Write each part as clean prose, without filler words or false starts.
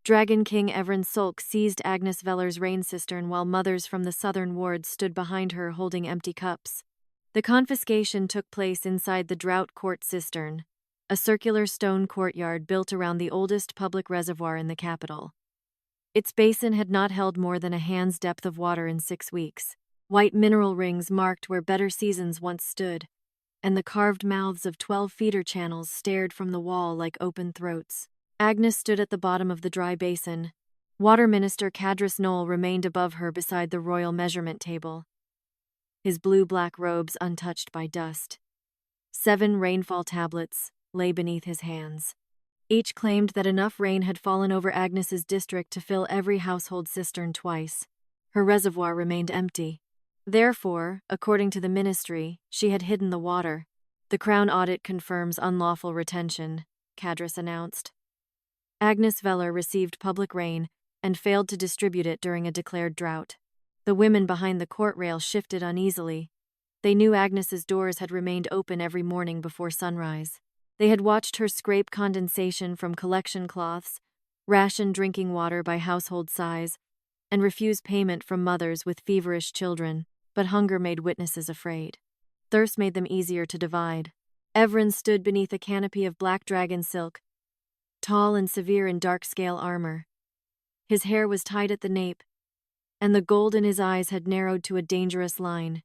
Dragon King Evran seized Agnes Vale's rain cistern while mothers from the southern wards stood behind her holding empty cups. The confiscation took place inside the drought court cistern, a circular stone courtyard built around the oldest public reservoir in the capital. Its basin had not held more than a hand's depth of water in 6 weeks. White mineral rings marked where better seasons once stood, and the carved mouths of 12 feeder channels stared from the wall like open throats. Agnes stood at the bottom of the dry basin. Water Minister Cadris Knoll remained above her beside the royal measurement table, his blue-black robes untouched by dust. 7 rainfall tablets lay beneath his hands. Each claimed that enough rain had fallen over Agnes's district to fill every household cistern twice. Her reservoir remained empty. Therefore, according to the ministry, she had hidden the water. The Crown audit confirms unlawful retention, Cadris announced. Agnes Vale received public rain and failed to distribute it during a declared drought. The women behind the court rail shifted uneasily. They knew Agnes's doors had remained open every morning before sunrise. They had watched her scrape condensation from collection cloths, ration drinking water by household size, and refuse payment from mothers with feverish children, but hunger made witnesses afraid. Thirst made them easier to divide. Evran stood beneath a canopy of black dragon silk, tall and severe in dark scale armor. His hair was tied at the nape, and the gold in his eyes had narrowed to a dangerous line.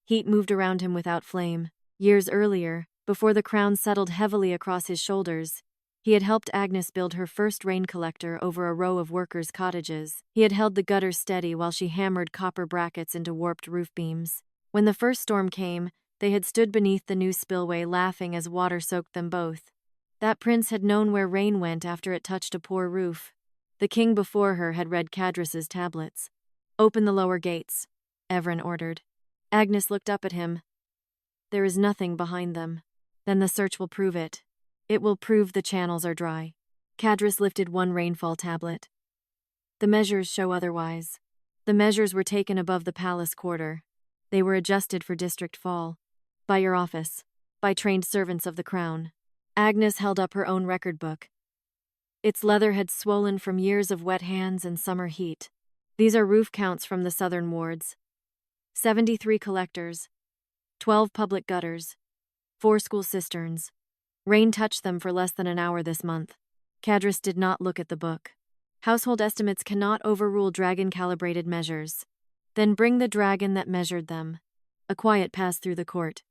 Heat moved around him without flame. Years earlier, before the crown settled heavily across his shoulders, he had helped Agnes build her first rain collector over a row of workers' cottages. He had held the gutters steady while she hammered copper brackets into warped roof beams. When the first storm came, they had stood beneath the new spillway laughing as water soaked them both. That prince had known where rain went after it touched a poor roof. The king before her had read Cadris's tablets. "Open the lower gates," Evran ordered. Agnes looked up at him. "There is nothing behind them." "Then the search will prove it. It will prove the channels are dry." Cadris lifted one rainfall tablet. "The measures show otherwise." The measures were taken above the palace quarter. They were adjusted for district fall. "By your office. By trained servants of the crown." Agnes held up her own record book. Its leather had swollen from years of wet hands and summer heat. "These are roof counts from the southern wards. 73 collectors, 12 public gutters, 4 school cisterns. Rain touched them for less than an hour this month." Cadris did not look at the book. "Household estimates cannot overrule dragon-calibrated measures." "Then bring the dragon that measured them." A quiet passed through the court.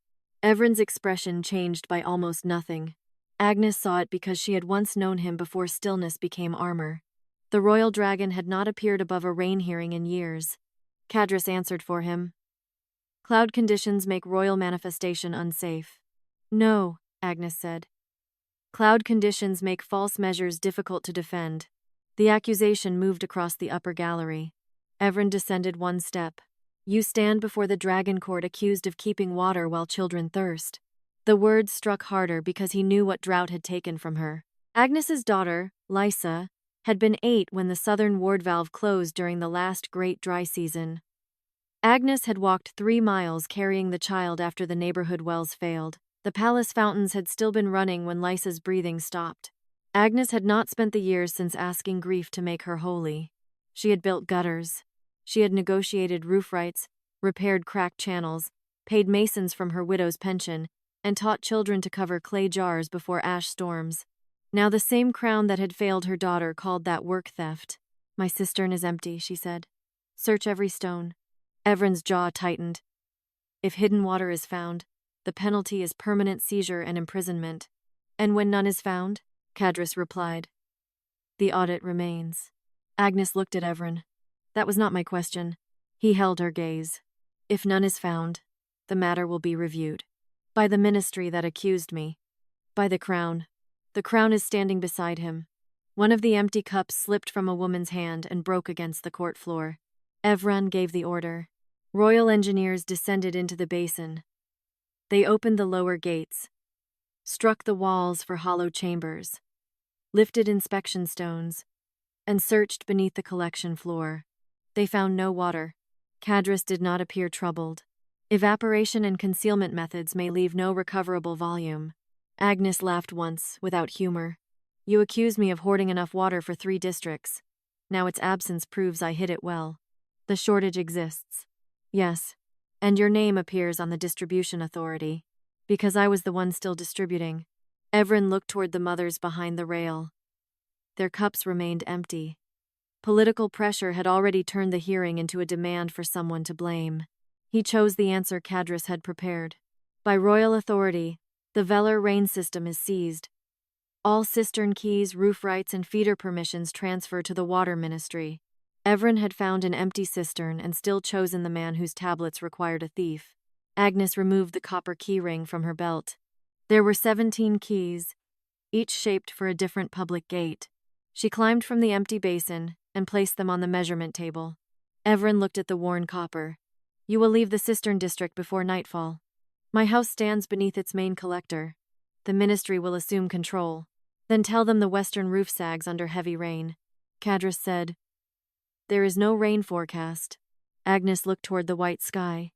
Evran's expression changed by almost nothing. Agnes saw it because she had once known him before stillness became armor. The royal dragon had not appeared above a rain hearing in years. Cadris answered for him. "Cloud conditions make royal manifestation unsafe." "No," Agnes said. "Cloud conditions make false measures difficult to defend." The accusation moved across the upper gallery. Evran descended one step. "You stand before the dragon court accused of keeping water while children thirst." The words struck harder because he knew what drought had taken from her. Agnes's daughter, Lysa, had been 8 when the southern ward valve closed during the last great dry season. Agnes had walked 3 miles carrying the child after the neighborhood wells failed. The palace fountains had still been running when Lysa's breathing stopped. Agnes had not spent the years since asking grief to make her holy. She had built gutters. She had negotiated roof rights, repaired cracked channels, paid masons from her widow's pension, and taught children to cover clay jars before ash storms. Now the same crown that had failed her daughter called that work theft. "My cistern is empty," she said. "Search every stone." Evran's jaw tightened. "If hidden water is found, the penalty is permanent seizure and imprisonment." "And when none is found?" Cadris replied. "The audit remains." Agnes looked at Evran. "That was not my question." He held her gaze. "If none is found, the matter will be reviewed. By the ministry that accused me. By the crown." The crown is standing beside him. One of the empty cups slipped from a woman's hand and broke against the court floor. Evran gave the order. Royal engineers descended into the basin. They opened the lower gates, struck the walls for hollow chambers, lifted inspection stones, and searched beneath the collection floor. They found no water. Cadris did not appear troubled. Evaporation and concealment methods may leave no recoverable volume. Agnes laughed once, without humor. You accuse me of hoarding enough water for 3 districts. Now its absence proves I hid it well. The shortage exists. Yes. And your name appears on the distribution authority. Because I was the one still distributing. Evran looked toward the mothers behind the rail. Their cups remained empty. Political pressure had already turned the hearing into a demand for someone to blame. He chose the answer Cadrus had prepared. By royal authority, the Velar rain system is seized. All cistern keys, roof rights, and feeder permissions transfer to the water ministry. Evran had found an empty cistern and still chosen the man whose tablets required a thief. Agnes removed the copper key ring from her belt. There were 17 keys, each shaped for a different public gate. She climbed from the empty basin and placed them on the measurement table. Evran looked at the worn copper. You will leave the cistern district before nightfall. My house stands beneath its main collector. The ministry will assume control. Then tell them the western roof sags under heavy rain. Cadrus said. There is no rain forecast. Agnes looked toward the white sky.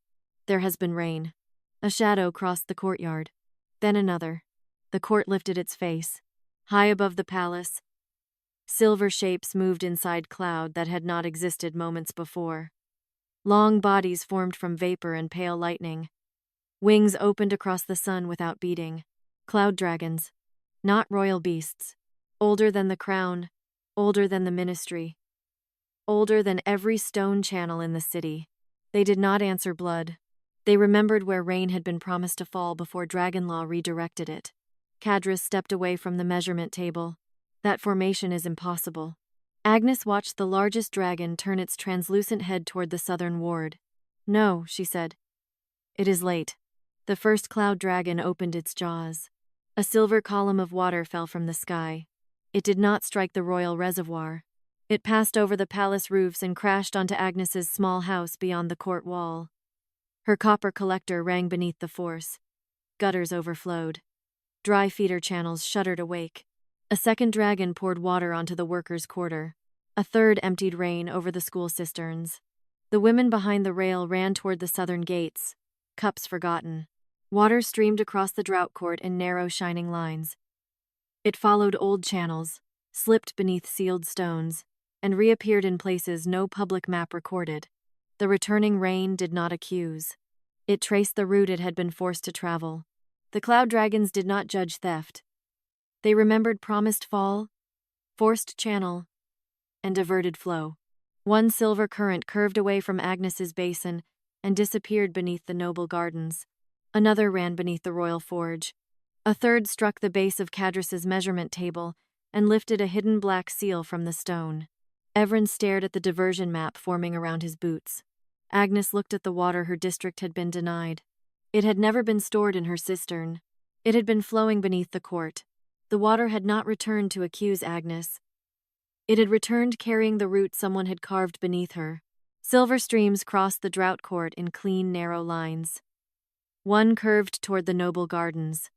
There has been rain. A shadow crossed the courtyard. Then another. The court lifted its face. High above the palace, silver shapes moved inside cloud that had not existed moments before. Long bodies formed from vapor and pale lightning. Wings opened across the sun without beating. Cloud dragons. Not royal beasts. Older than the crown. Older than the ministry. Older than every stone channel in the city. They did not answer blood. They remembered where rain had been promised to fall before Dragon Law redirected it. Cadrus stepped away from the measurement table. That formation is impossible. Agnes watched the largest dragon turn its translucent head toward the southern ward. No, she said. It is late. The first cloud dragon opened its jaws. A silver column of water fell from the sky. It did not strike the royal reservoir. It passed over the palace roofs and crashed onto Agnes's small house beyond the court wall. Her copper collector rang beneath the force. Gutters overflowed. Dry feeder channels shuddered awake. A second dragon poured water onto the workers' quarter. A third emptied rain over the school cisterns. The women behind the rail ran toward the southern gates, cups forgotten. Water streamed across the drought court in narrow, shining lines. It followed old channels, slipped beneath sealed stones, and reappeared in places no public map recorded. The returning rain did not accuse. It traced the route it had been forced to travel. The cloud dragons did not judge theft. They remembered promised fall, forced channel, and diverted flow. One silver current curved away from Agnes's basin and disappeared beneath the noble gardens. Another ran beneath the royal forge. A third struck the base of Cadrus's measurement table and lifted a hidden black seal from the stone. Evran stared at the diversion map forming around his boots. Agnes looked at the water her district had been denied. It had never been stored in her cistern. It had been flowing beneath the court. The water had not returned to accuse Agnes. It had returned carrying the route someone had carved beneath her. Silver streams crossed the drought court in clean, narrow lines. One curved toward the noble gardens.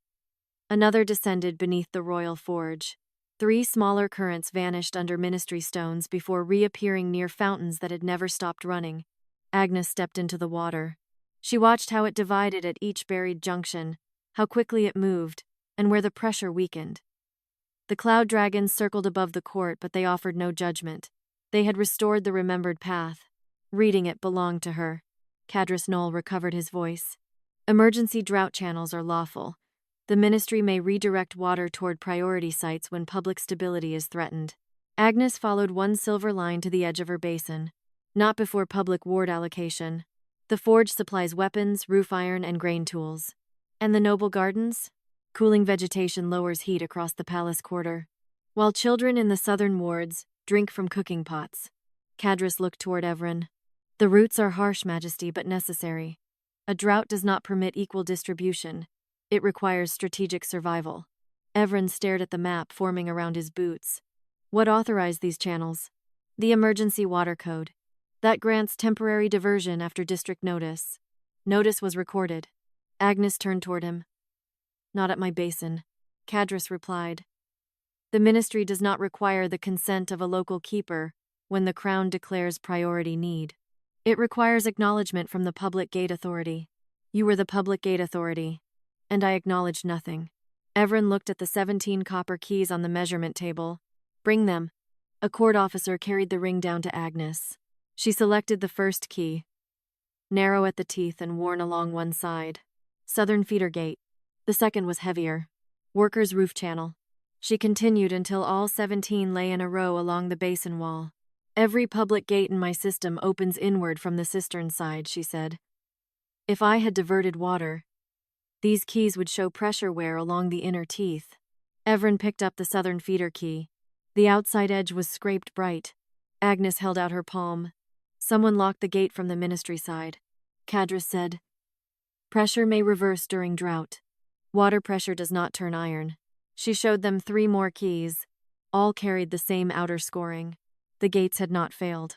Another descended beneath the royal forge. 3 smaller currents vanished under ministry stones before reappearing near fountains that had never stopped running. Agnes stepped into the water. She watched how it divided at each buried junction, how quickly it moved, and where the pressure weakened. The cloud dragons circled above the court, but they offered no judgment. They had restored the remembered path. Reading it belonged to her. Cadrus Knoll recovered his voice. Emergency drought channels are lawful. The ministry may redirect water toward priority sites when public stability is threatened. Agnes followed one silver line to the edge of her basin. Not before public ward allocation. The forge supplies weapons, roof iron, and grain tools. And the noble gardens? Cooling vegetation lowers heat across the palace quarter. While children in the southern wards drink from cooking pots. Cadrus looked toward Evran. The roots are harsh, Majesty, but necessary. A drought does not permit equal distribution. It requires strategic survival. Evran stared at the map forming around his boots. What authorized these channels? The Emergency Water Code. That grants temporary diversion after district notice. Notice was recorded. Agnes turned toward him. Not at my basin, Cadrus replied. The ministry does not require the consent of a local keeper when the crown declares priority need. It requires acknowledgement from the Public Gate Authority. You were the Public Gate Authority, and I acknowledged nothing. Evran looked at the 17 copper keys on the measurement table. Bring them. A court officer carried the ring down to Agnes. She selected the first key, narrow at the teeth and worn along one side. Southern feeder gate. The second was heavier. Workers' roof channel. She continued until all 17 lay in a row along the basin wall. Every public gate in my system opens inward from the cistern side, she said. If I had diverted water, these keys would show pressure wear along the inner teeth. Evran picked up the southern feeder key. The outside edge was scraped bright. Agnes held out her palm. Someone locked the gate from the ministry side. Cadris said, Pressure may reverse during drought. Water pressure does not turn iron. She showed them 3 more keys. All carried the same outer scoring. The gates had not failed.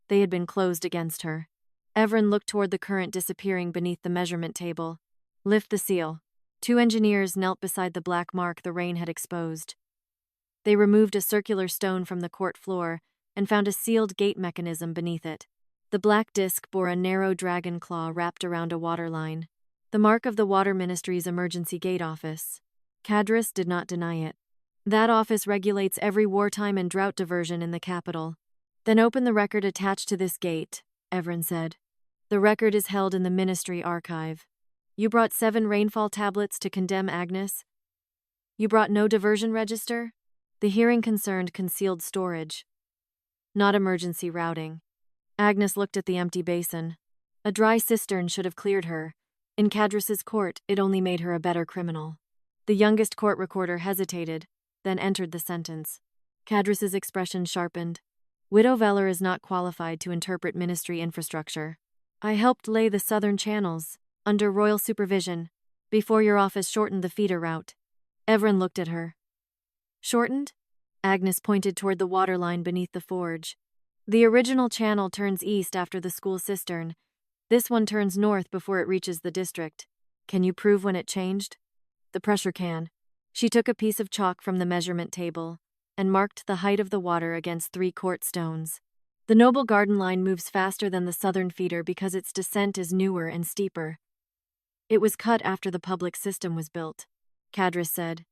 They had been closed against her. Evran looked toward the current disappearing beneath the measurement table. Lift the seal. 2 engineers knelt beside the black mark the rain had exposed. They removed a circular stone from the court floor and found a sealed gate mechanism beneath it. The black disc bore a narrow dragon claw wrapped around a water line. The mark of the Water Ministry's emergency gate office. Cadris did not deny it. That office regulates every wartime and drought diversion in the capital. Then open the record attached to this gate, Evran said. The record is held in the ministry archive. You brought 7 rainfall tablets to condemn Agnes? You brought no diversion register? The hearing concerned concealed storage, not emergency routing. Agnes looked at the empty basin. A dry cistern should have cleared her. In Cadris's court, it only made her a better criminal. The youngest court recorder hesitated, then entered the sentence. Cadris's expression sharpened. Widow Veller is not qualified to interpret ministry infrastructure. I helped lay the southern channels, under royal supervision, before your office shortened the feeder route. Evran looked at her. Shortened? Agnes pointed toward the waterline beneath the forge. The original channel turns east after the school cistern. This one turns north before it reaches the district. Can you prove when it changed? The pressure can. She took a piece of chalk from the measurement table and marked the height of the water against 3 court stones. The Noble Garden line moves faster than the southern feeder because its descent is newer and steeper. It was cut after the public system was built, Cadris said.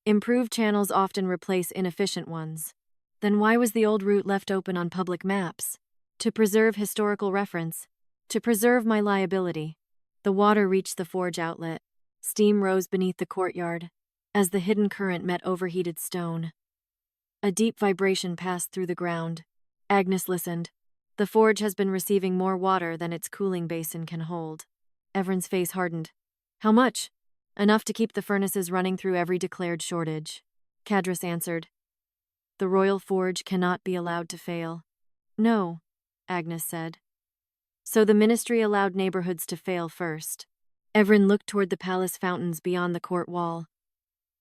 Improved channels often replace inefficient ones. Then why was the old route left open on public maps? To preserve historical reference. To preserve my liability. The water reached the forge outlet. Steam rose beneath the courtyard as the hidden current met overheated stone. A deep vibration passed through the ground. Agnes listened. The forge has been receiving more water than its cooling basin can hold. Evran's face hardened. How much? Enough to keep the furnaces running through every declared shortage. Cadris answered. The royal forge cannot be allowed to fail. No, Agnes said. So the ministry allowed neighborhoods to fail first. Evran looked toward the palace fountains beyond the court wall.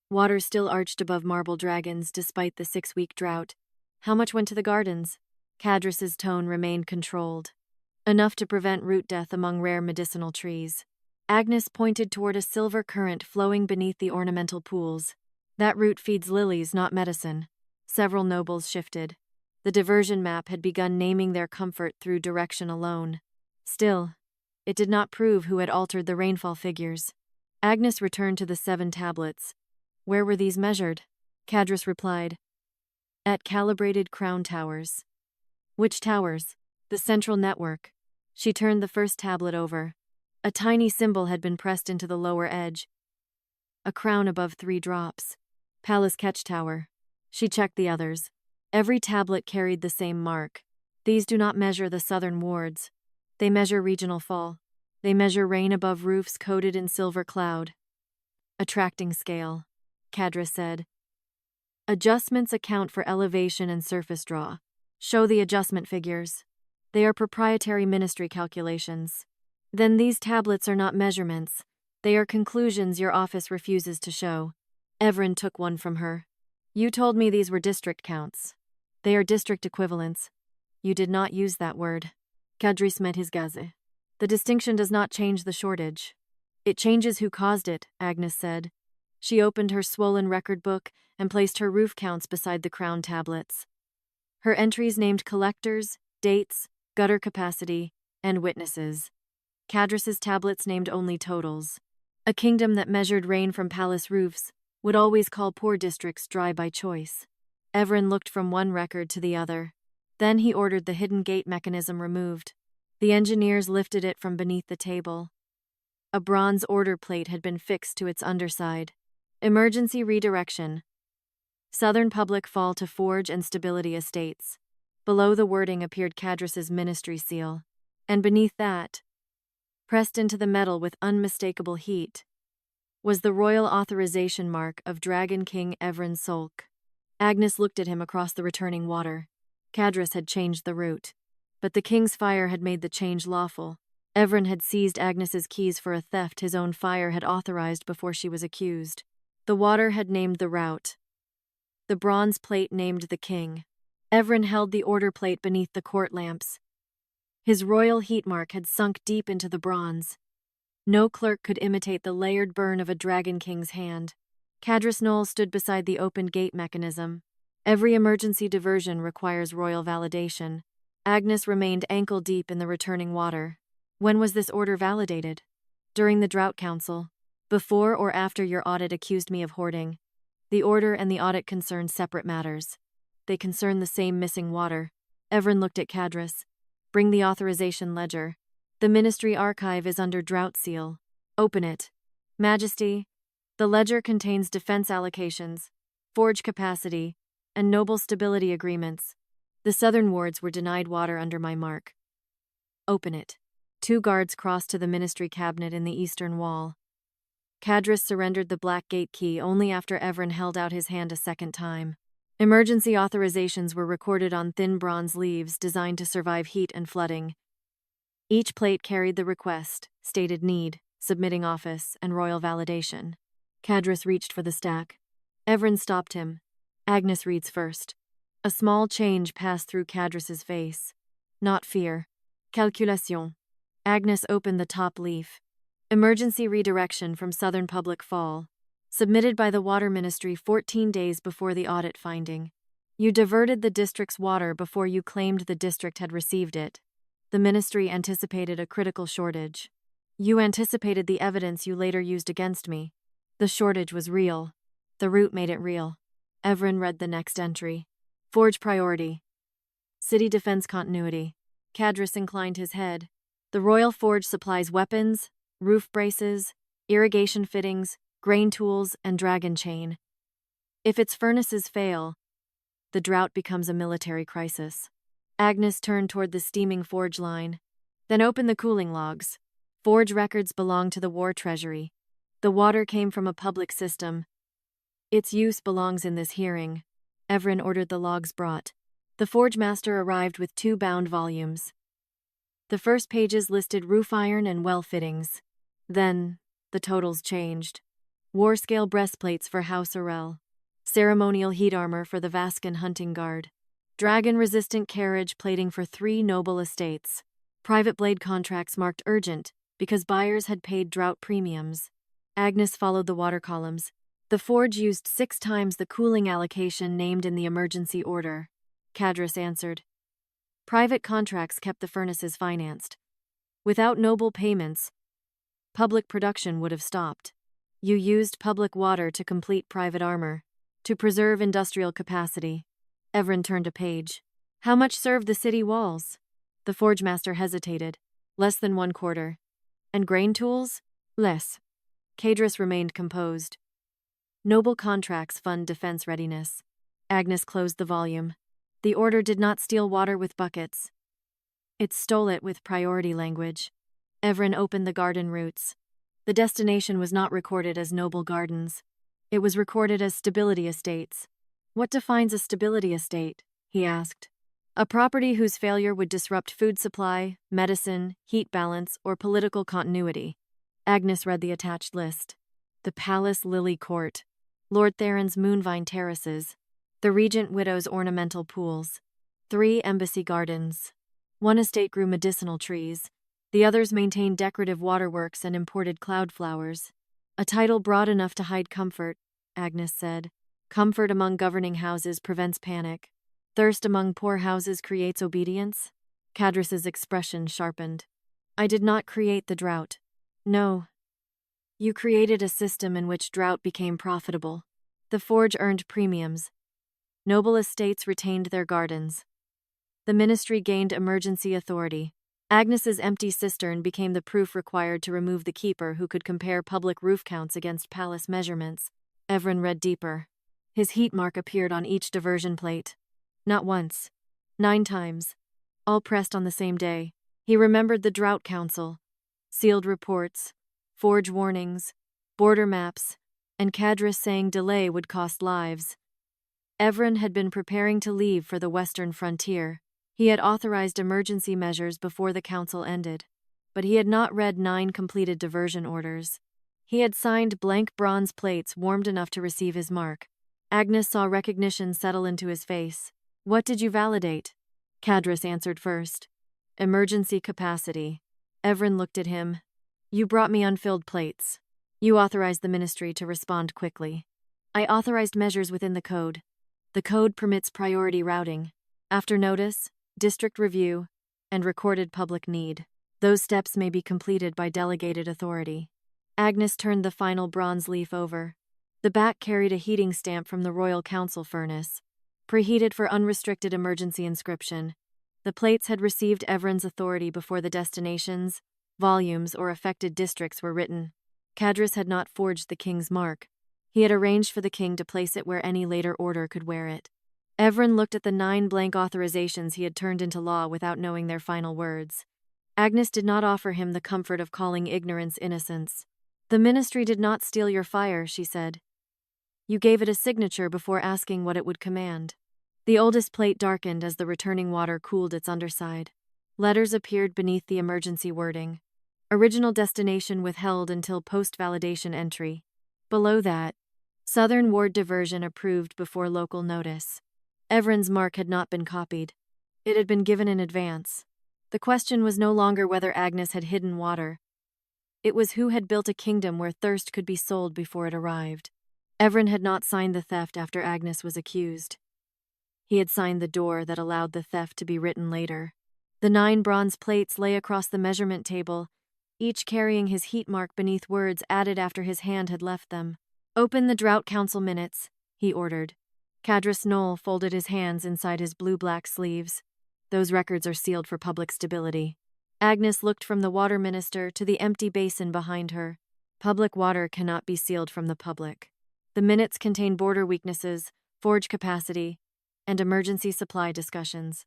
Water still arched above marble dragons despite the 6-week drought. How much went to the gardens? Cadris's tone remained controlled. Enough to prevent root death among rare medicinal trees. Agnes pointed toward a silver current flowing beneath the ornamental pools. That root feeds lilies, not medicine. Several nobles shifted. The diversion map had begun naming their comfort through direction alone. Still, it did not prove who had altered the rainfall figures. Agnes returned to the 7 tablets. Where were these measured? Cadris replied. At calibrated crown towers. Which towers? The central network. She turned the first tablet over. A tiny symbol had been pressed into the lower edge. A crown above 3 drops. Palace Catch Tower. She checked the others. Every tablet carried the same mark. These do not measure the southern wards. They measure regional fall. They measure rain above roofs coated in silver cloud. Attracting scale, Cadris said. Adjustments account for elevation and surface draw. Show the adjustment figures. They are proprietary ministry calculations. Then these tablets are not measurements. They are conclusions your office refuses to show. Evran took one from her. You told me these were district counts. They are district equivalents. You did not use that word. Cadris met his gaze. The distinction does not change the shortage. It changes who caused it, Agnes said. She opened her swollen record book and placed her roof counts beside the crown tablets. Her entries named collectors, dates, gutter capacity, and witnesses. Cadris's tablets named only totals. A kingdom that measured rain from palace roofs would always call poor districts dry by choice. Evran looked from one record to the other. Then he ordered the hidden gate mechanism removed. The engineers lifted it from beneath the table. A bronze order plate had been fixed to its underside. Emergency redirection. Southern Public Fall to Forge and Stability Estates. Below the wording appeared Cadrus's ministry seal. And beneath that, pressed into the metal with unmistakable heat, was the royal authorization mark of Dragon King Evran Solk. Agnes looked at him across the returning water. Cadrus had changed the route, but the king's fire had made the change lawful. Evran had seized Agnes's keys for a theft his own fire had authorized before she was accused. The water had named the route. The bronze plate named the king. Evran held the order plate beneath the court lamps. His royal heat mark had sunk deep into the bronze. No clerk could imitate the layered burn of a Dragon King's hand. Cadrus Knoll stood beside the opened gate mechanism. Every emergency diversion requires royal validation. Agnes remained ankle-deep in the returning water. When was this order validated? During the Drought Council. Before or after your audit accused me of hoarding. The order and the audit concern separate matters. They concern the same missing water. Evran looked at Cadrus. Bring the authorization ledger. The ministry archive is under drought seal. Open it. Majesty, the ledger contains defense allocations, forge capacity, and noble stability agreements. The southern wards were denied water under my mark. Open it. 2 guards crossed to the ministry cabinet in the eastern wall. Cadrus surrendered the black gate key only after Evran held out his hand a second time. Emergency authorizations were recorded on thin bronze leaves designed to survive heat and flooding. Each plate carried the request, stated need, submitting office, and royal validation. Cadrus reached for the stack. Evran stopped him. Agnes reads first. A small change passed through Cadrus's face. Not fear. Calculation. Agnes opened the top leaf. Emergency redirection from Southern Public Fall. Submitted by the Water Ministry 14 days before the audit finding. You diverted the district's water before you claimed the district had received it. The ministry anticipated a critical shortage. You anticipated the evidence you later used against me. The shortage was real. The route made it real. Evran read the next entry. Forge priority. City defense continuity. Cadrus inclined his head. The Royal Forge supplies weapons, roof braces, irrigation fittings, grain tools, and dragon chain. If its furnaces fail, the drought becomes a military crisis. Agnes turned toward the steaming forge line, then opened the cooling logs. Forge records belong to the War Treasury. The water came from a public system. Its use belongs in this hearing. Evran ordered the logs brought. The forge master arrived with 2 bound volumes. The first pages listed roof iron and well fittings. Then, the totals changed. War-scale breastplates for House Orel. Ceremonial heat armor for the Vascan hunting guard. Dragon-resistant carriage plating for 3 noble estates. Private blade contracts marked urgent because buyers had paid drought premiums. Agnes followed the water columns. The forge used 6 times the cooling allocation named in the emergency order. Cadrus answered. Private contracts kept the furnaces financed. Without noble payments, public production would have stopped. You used public water to complete private armor, to preserve industrial capacity. Evran turned a page. How much served the city walls? The forge master hesitated. Less than 1/4. And grain tools? Less. Cadrus remained composed. Noble contracts fund defense readiness. Agnes closed the volume. The order did not steal water with buckets. It stole it with priority language. Evran opened the garden routes. The destination was not recorded as noble gardens. It was recorded as stability estates. What defines a stability estate? He asked. A property whose failure would disrupt food supply, medicine, heat balance, or political continuity. Agnes read the attached list. The Palace Lily Court, Lord Theron's Moonvine Terraces, the Regent Widow's ornamental pools, 3 embassy gardens. 1 estate grew medicinal trees. The others maintained decorative waterworks and imported cloud flowers. A title broad enough to hide comfort, Agnes said. Comfort among governing houses prevents panic. Thirst among poor houses creates obedience. Cadrus's expression sharpened. I did not create the drought. No. You created a system in which drought became profitable. The forge earned premiums. Noble estates retained their gardens. The ministry gained emergency authority. Agnes's empty cistern became the proof required to remove the keeper who could compare public roof counts against palace measurements. Evran read deeper. His heat mark appeared on each diversion plate. Not once. 9 times. All pressed on the same day. He remembered the drought council, sealed reports, forge warnings, border maps, and cadres saying delay would cost lives. Evran had been preparing to leave for the western frontier. He had authorized emergency measures before the council ended, but he had not read 9 completed diversion orders. He had signed blank bronze plates warmed enough to receive his mark. Agnes saw recognition settle into his face. What did you validate? Cadres answered first. Emergency capacity. Evran looked at him. You brought me unfilled plates. You authorized the ministry to respond quickly. I authorized measures within the code. The code permits priority routing. After notice, district review, and recorded public need. Those steps may be completed by delegated authority. Agnes turned the final bronze leaf over. The back carried a heating stamp from the Royal Council furnace. Preheated for unrestricted emergency inscription. The plates had received Evran's authority before the destinations, volumes, or affected districts were written. Cadres had not forged the king's mark. He had arranged for the king to place it where any later order could wear it. Evran looked at the 9 blank authorizations he had turned into law without knowing their final words. Agnes did not offer him the comfort of calling ignorance innocence. The ministry did not steal your fire, she said. You gave it a signature before asking what it would command. The oldest plate darkened as the returning water cooled its underside. Letters appeared beneath the emergency wording. Original destination withheld until post-validation entry. Below that, Southern Ward diversion approved before local notice. Evran's mark had not been copied. It had been given in advance. The question was no longer whether Agnes had hidden water. It was who had built a kingdom where thirst could be sold before it arrived. Evran had not signed the theft after Agnes was accused. He had signed the door that allowed the theft to be written later. The 9 bronze plates lay across the measurement table, each carrying his heat mark beneath words added after his hand had left them. Open the Drought Council minutes, he ordered. Cadres Knoll folded his hands inside his blue-black sleeves. Those records are sealed for public stability. Agnes looked from the water minister to the empty basin behind her. Public water cannot be sealed from the public. The minutes contain border weaknesses, forge capacity, and emergency supply discussions.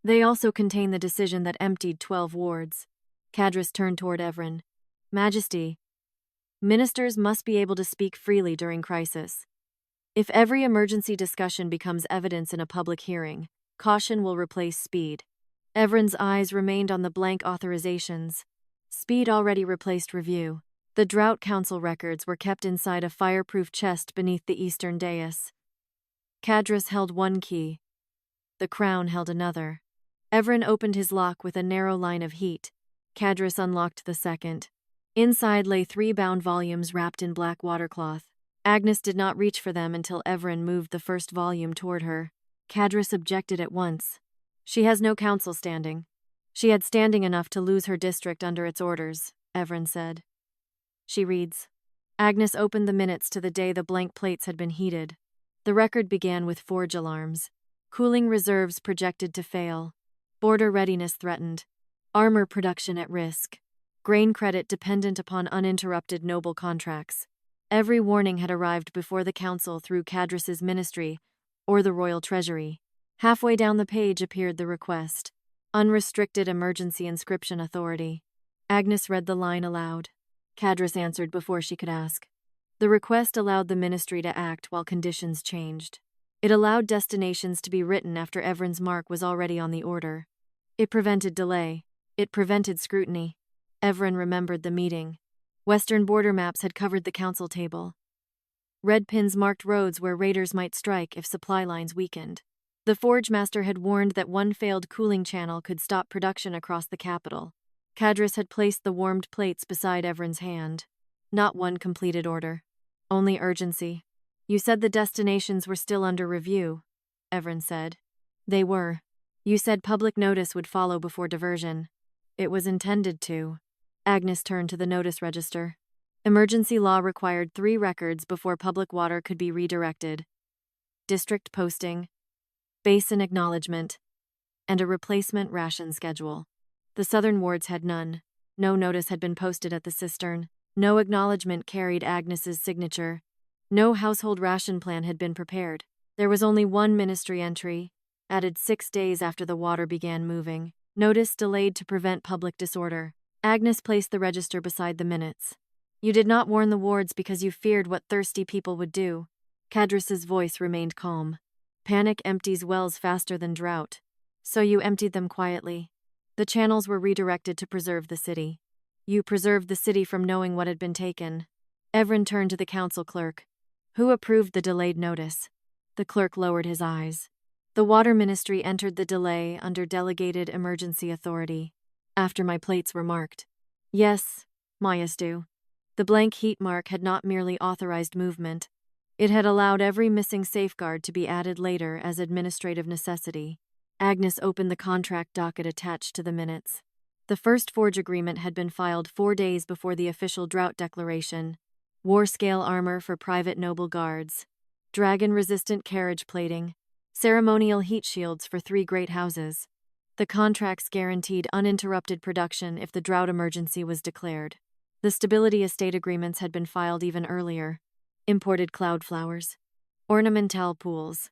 They also contain the decision that emptied 12 wards. Cadres turned toward Evran. Majesty, ministers must be able to speak freely during crisis. If every emergency discussion becomes evidence in a public hearing, caution will replace speed. Evran's eyes remained on the blank authorizations. Speed already replaced review. The Drought Council records were kept inside a fireproof chest beneath the eastern dais. Cadres held one key. The crown held another. Evran opened his lock with a narrow line of heat. Cadres unlocked the second. Inside lay 3 bound volumes wrapped in black watercloth. Agnes did not reach for them until Evran moved the first volume toward her. Cadres objected at once. She has no council standing. She had standing enough to lose her district under its orders, Evran said. She reads. Agnes opened the minutes to the day the blank plates had been heated. The record began with forge alarms. Cooling reserves projected to fail. Border readiness threatened. Armor production at risk. Grain credit dependent upon uninterrupted noble contracts. Every warning had arrived before the council through Cadres's ministry or the royal treasury. Halfway down the page appeared the request. Unrestricted emergency inscription authority. Agnes read the line aloud. Cadres answered before she could ask. The request allowed the ministry to act while conditions changed. It allowed destinations to be written after Evran's mark was already on the order. It prevented delay. It prevented scrutiny. Evran remembered the meeting. Western border maps had covered the council table. Red pins marked roads where raiders might strike if supply lines weakened. The forge master had warned that one failed cooling channel could stop production across the capital. Cadres had placed the warmed plates beside Evran's hand. Not one completed order. Only urgency. You said the destinations were still under review, Evran said. They were. You said public notice would follow before diversion. It was intended to. Agnes turned to the notice register. Emergency law required 3 records before public water could be redirected: district posting, basin acknowledgement, and a replacement ration schedule. The southern wards had none. No notice had been posted at the cistern. No acknowledgement carried Agnes's signature. No household ration plan had been prepared. There was only one ministry entry, added 6 days after the water began moving. Notice delayed to prevent public disorder. Agnes placed the register beside the minutes. You did not warn the wards because you feared what thirsty people would do. Cadrus's voice remained calm. Panic empties wells faster than drought. So you emptied them quietly. The channels were redirected to preserve the city. You preserved the city from knowing what had been taken. Evran turned to the council clerk. Who approved the delayed notice? The clerk lowered his eyes. The water ministry entered the delay under delegated emergency authority. After my plates were marked. Yes, Majesty. The blank heat mark had not merely authorized movement. It had allowed every missing safeguard to be added later as administrative necessity. Agnes opened the contract docket attached to the minutes. The first forge agreement had been filed 4 days before the official drought declaration. War-scale armor for private noble guards. Dragon-resistant carriage plating. Ceremonial heat shields for 3 great houses. The contracts guaranteed uninterrupted production if the drought emergency was declared. The stability estate agreements had been filed even earlier. Imported cloud flowers. Ornamental pools.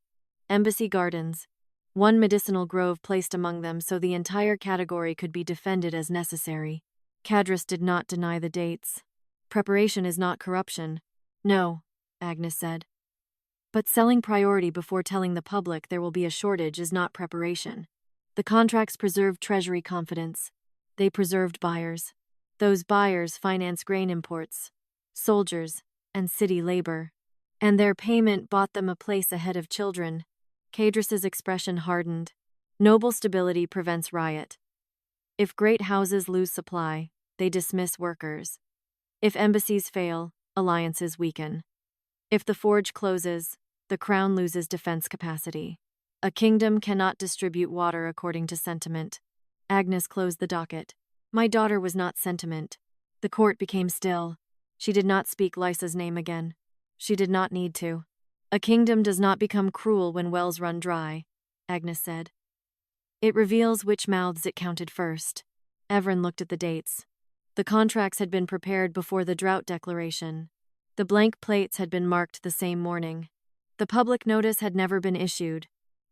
Embassy gardens. 1 medicinal grove placed among them so the entire category could be defended as necessary. Cadrus did not deny the dates. Preparation is not corruption. No, Agnes said. But selling priority before telling the public there will be a shortage is not preparation. The contracts preserved treasury confidence. They preserved buyers. Those buyers finance grain imports, soldiers, and city labor. And their payment bought them a place ahead of children. Cadrus's expression hardened. Noble stability prevents riot. If great houses lose supply, they dismiss workers. If embassies fail, alliances weaken. If the forge closes, the crown loses defense capacity. A kingdom cannot distribute water according to sentiment. Agnes closed the docket. My daughter was not sentiment. The court became still. She did not speak Lysa's name again. She did not need to. A kingdom does not become cruel when wells run dry, Agnes said. It reveals which mouths it counted first. Evran looked at the dates. The contracts had been prepared before the drought declaration. The blank plates had been marked the same morning. The public notice had never been issued.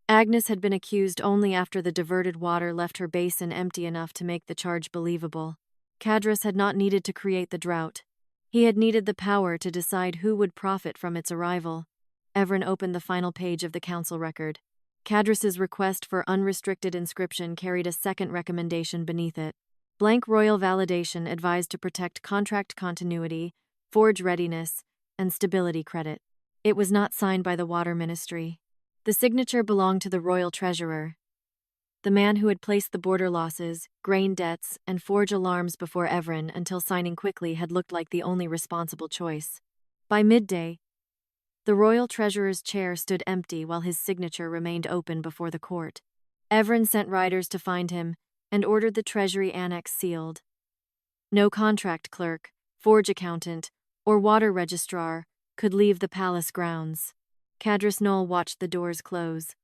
Agnes had been accused only after the diverted water left her basin empty enough to make the charge believable. Cadrus had not needed to create the drought. He had needed the power to decide who would profit from its arrival. Evran opened the final page of the council record. Cadrus's request for unrestricted inscription carried a second recommendation beneath it. Blank royal validation advised to protect contract continuity, forge readiness, and stability credit. It was not signed by the water ministry. The signature belonged to the royal treasurer, the man who had placed the border losses, grain debts, and forge alarms before Evran until signing quickly had looked like the only responsible choice. By midday, the royal treasurer's chair stood empty while his signature remained open before the court. Evran sent riders to find him and ordered the treasury annex sealed. No contract clerk, forge accountant, or water registrar could leave the palace grounds. Cadrus Knoll watched the doors close.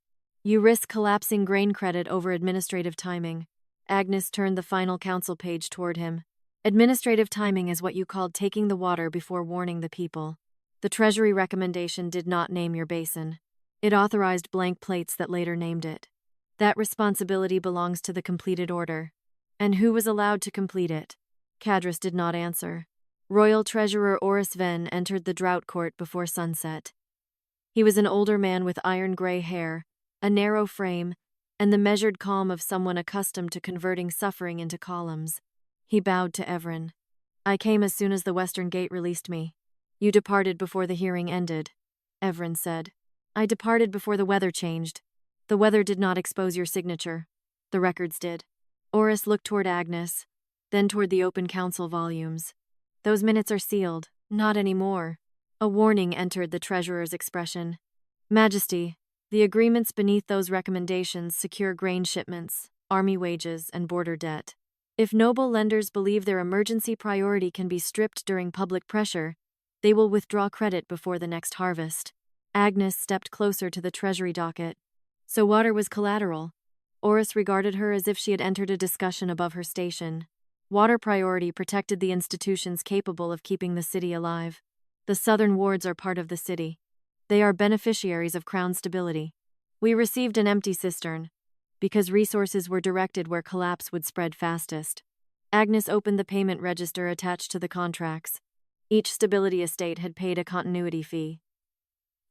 You risk collapsing grain credit over administrative timing. Agnes turned the final council page toward him. Administrative timing is what you called taking the water before warning the people. The Treasury recommendation did not name your basin. It authorized blank plates that later named it. That responsibility belongs to the completed order. And who was allowed to complete it? Cadrus did not answer. Royal Treasurer Oris Ven entered the drought court before sunset. He was an older man with iron-gray hair, a narrow frame, and the measured calm of someone accustomed to converting suffering into columns. He bowed to Evran. I came as soon as the western gate released me. You departed before the hearing ended, Evran said. I departed before the weather changed. The weather did not expose your signature. The records did. Oris looked toward Agnes, then toward the open council volumes. Those minutes are sealed. Not anymore. A warning entered the treasurer's expression. Majesty, the agreements beneath those recommendations secure grain shipments, army wages, and border debt. If noble lenders believe their emergency priority can be stripped during public pressure, they will withdraw credit before the next harvest. Agnes stepped closer to the treasury docket. So water was collateral. Oris regarded her as if she had entered a discussion above her station. Water priority protected the institutions capable of keeping the city alive. The southern wards are part of the city. They are beneficiaries of Crown stability. We received an empty cistern, because resources were directed where collapse would spread fastest. Agnes opened the payment register attached to the contracts. Each stability estate had paid a continuity fee.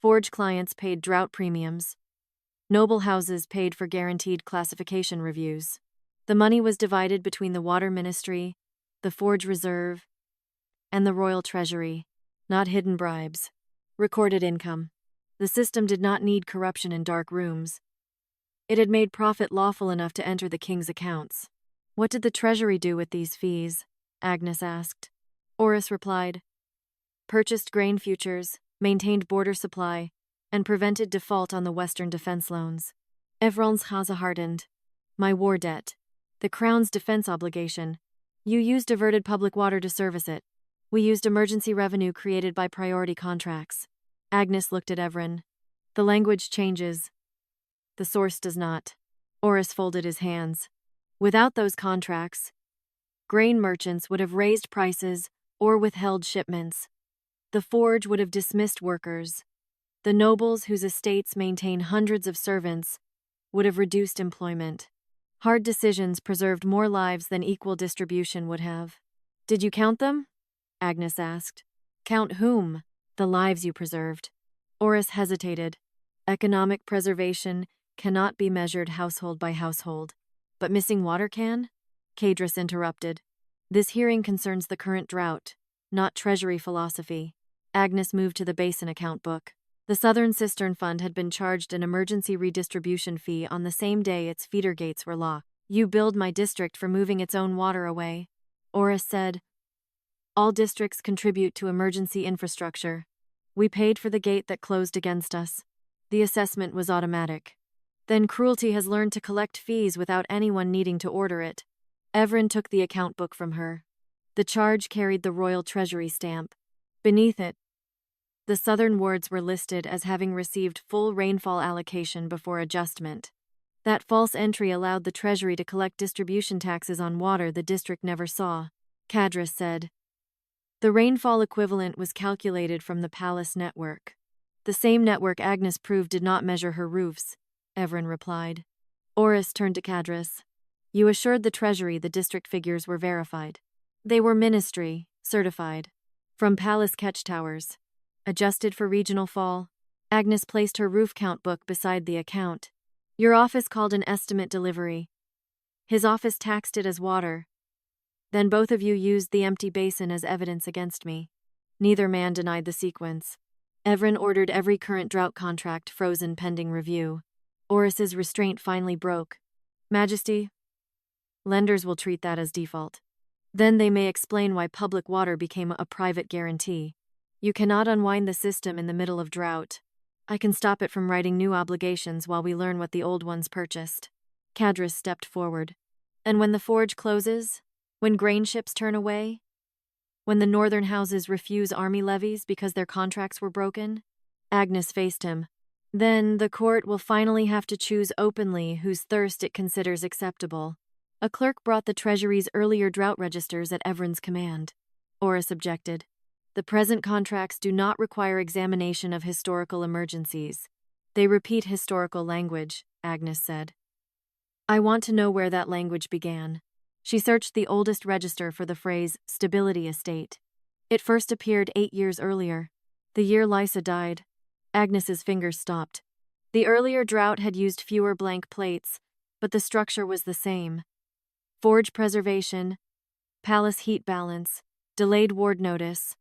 Forge clients paid drought premiums. Noble houses paid for guaranteed classification reviews. The money was divided between the Water Ministry, the Forge Reserve, and the Royal Treasury, not hidden bribes. Recorded income. The system did not need corruption in dark rooms. It had made profit lawful enough to enter the king's accounts. What did the treasury do with these fees? Agnes asked. Oris replied. Purchased grain futures, maintained border supply, and prevented default on the Western defense loans. Evran's Haza hardened. My war debt. The Crown's defense obligation. You used diverted public water to service it. We used emergency revenue created by priority contracts. Agnes looked at Evran. The language changes. The source does not. Oris folded his hands. Without those contracts, grain merchants would have raised prices or withheld shipments. The forge would have dismissed workers. The nobles whose estates maintain hundreds of servants would have reduced employment. Hard decisions preserved more lives than equal distribution would have. Did you count them? Agnes asked. Count whom? The lives you preserved. Oris hesitated. Economic preservation cannot be measured household by household. But missing water can? Cadris interrupted. This hearing concerns the current drought, not treasury philosophy. Agnes moved to the basin account book. The Southern Cistern Fund had been charged an emergency redistribution fee on the same day its feeder gates were locked. You billed my district for moving its own water away, Oris said. All districts contribute to emergency infrastructure. We paid for the gate that closed against us. The assessment was automatic. Then cruelty has learned to collect fees without anyone needing to order it. Evran took the account book from her. The charge carried the Royal Treasury stamp. Beneath it, the southern wards were listed as having received full rainfall allocation before adjustment. That false entry allowed the Treasury to collect distribution taxes on water the district never saw, Cadris said. The rainfall equivalent was calculated from the palace network. The same network Agnes proved did not measure her roofs, Evran replied. Oris turned to Cadris. You assured the Treasury the district figures were verified. They were ministry, certified. From palace catch towers. Adjusted for regional fall. Agnes placed her roof count book beside the account. Your office called an estimate delivery. His office taxed it as water. Then both of you used the empty basin as evidence against me. Neither man denied the sequence. Evran ordered every current drought contract frozen pending review. Oris's restraint finally broke. Majesty, lenders will treat that as default. Then they may explain why public water became a private guarantee. You cannot unwind the system in the middle of drought. I can stop it from writing new obligations while we learn what the old ones purchased. Cadris stepped forward. And when the forge closes? When grain ships turn away? When the northern houses refuse army levies because their contracts were broken? Agnes faced him. Then the court will finally have to choose openly whose thirst it considers acceptable. A clerk brought the Treasury's earlier drought registers at Evran's command. Oris objected. The present contracts do not require examination of historical emergencies. They repeat historical language, Agnes said. I want to know where that language began. She searched the oldest register for the phrase stability estate. It first appeared 8 years earlier, the year Lysa died. Agnes's fingers stopped. The earlier drought had used fewer blank plates, but the structure was the same. Forge preservation, palace heat balance, delayed ward notice,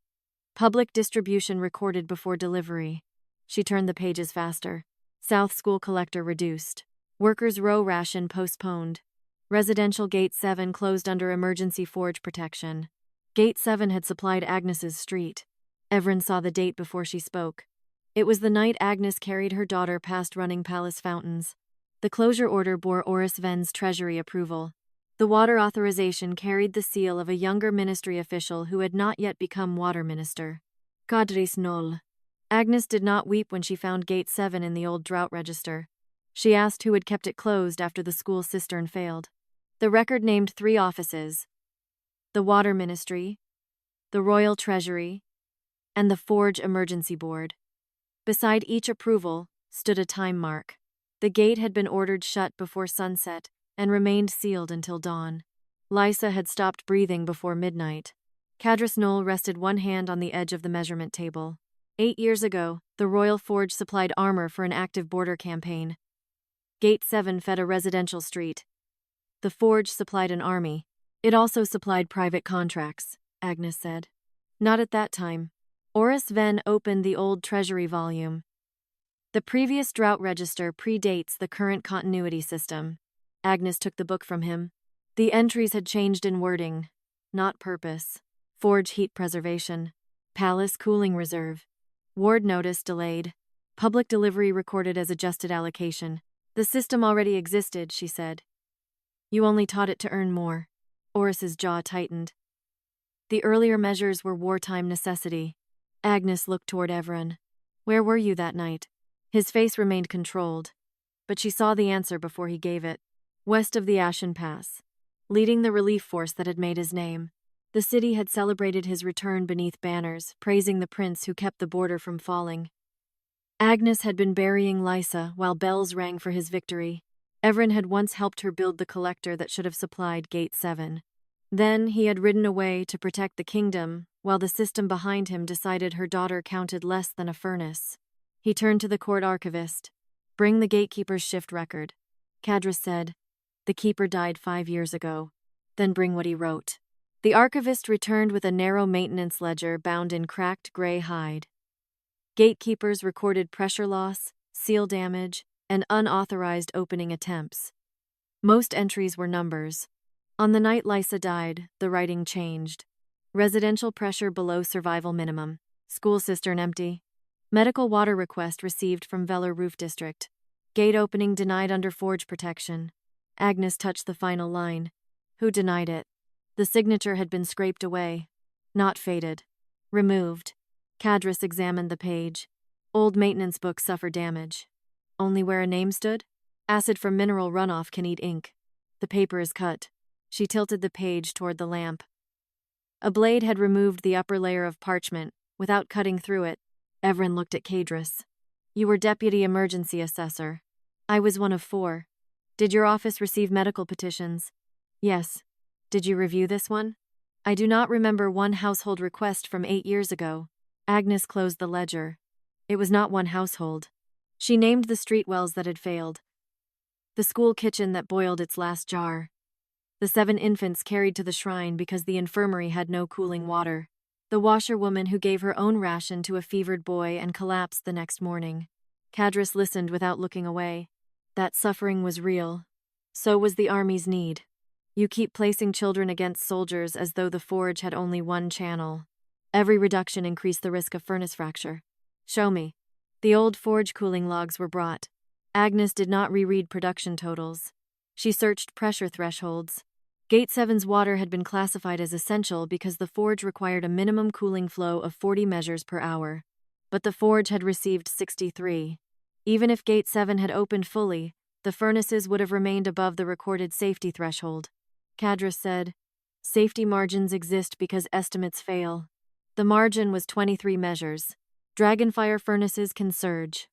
public distribution recorded before delivery. She turned the pages faster. South School collector reduced. Workers' row ration postponed. Residential Gate 7 closed under emergency forge protection. Gate 7 had supplied Agnes's street. Evran saw the date before she spoke. It was the night Agnes carried her daughter past running palace fountains. The closure order bore Oris Ven's treasury approval. The water authorization carried the seal of a younger ministry official who had not yet become water minister. Cadris nol. Agnes did not weep when she found Gate 7 in the old drought register. She asked who had kept it closed after the school cistern failed. The record named 3 offices: the Water Ministry, the Royal Treasury, and the Forge Emergency Board. Beside each approval stood a time mark. The gate had been ordered shut before sunset and remained sealed until dawn. Lysa had stopped breathing before midnight. Cadris Knoll rested one hand on the edge of the measurement table. 8 years ago, the Royal Forge supplied armor for an active border campaign. Gate 7 fed a residential street. The Forge supplied an army. It also supplied private contracts, Agnes said. Not at that time. Oris Ven opened the old treasury volume. The previous drought register predates the current continuity system. Agnes took the book from him. The entries had changed in wording, not purpose. Forge heat preservation. Palace cooling reserve. Ward notice delayed. Public delivery recorded as adjusted allocation. The system already existed, she said. You only taught it to earn more. Oris's jaw tightened. The earlier measures were wartime necessity. Agnes looked toward Evran. Where were you that night? His face remained controlled, but she saw the answer before he gave it. West of the Ashen Pass, leading the relief force that had made his name. The city had celebrated his return beneath banners, praising the prince who kept the border from falling. Agnes had been burying Lysa while bells rang for his victory. Evran had once helped her build the collector that should have supplied Gate 7. Then he had ridden away to protect the kingdom, while the system behind him decided her daughter counted less than a furnace. He turned to the court archivist. Bring the gatekeeper's shift record. Cadris said, the keeper died 5 years ago. Then bring what he wrote. The archivist returned with a narrow maintenance ledger bound in cracked gray hide. Gatekeepers recorded pressure loss, seal damage, and unauthorized opening attempts. Most entries were numbers. On the night Lysa died, the writing changed. Residential pressure below survival minimum. School cistern empty. Medical water request received from Veller Roof District. Gate opening denied under forge protection. Agnes touched the final line. Who denied it? The signature had been scraped away. Not faded. Removed. Cadris examined the page. Old maintenance books suffer damage. Only where a name stood? Acid from mineral runoff can eat ink. The paper is cut. She tilted the page toward the lamp. A blade had removed the upper layer of parchment, without cutting through it. Evran looked at Cadris. You were deputy emergency assessor. I was one of 4. Did your office receive medical petitions? Yes. Did you review this one? I do not remember one household request from 8 years ago. Agnes closed the ledger. It was not one household. She named the street wells that had failed. The school kitchen that boiled its last jar. The 7 infants carried to the shrine because the infirmary had no cooling water. The washerwoman who gave her own ration to a fevered boy and collapsed the next morning. Cadris listened without looking away. That suffering was real. So was the army's need. You keep placing children against soldiers as though the forge had only one channel. Every reduction increased the risk of furnace fracture. Show me. The old forge cooling logs were brought. Agnes did not reread production totals. She searched pressure thresholds. Gate 7's water had been classified as essential because the forge required a minimum cooling flow of 40 measures per hour. But the forge had received 63. Even if Gate 7 had opened fully, the furnaces would have remained above the recorded safety threshold. Cadris said, safety margins exist because estimates fail. The margin was 23 measures. Dragonfire furnaces can surge.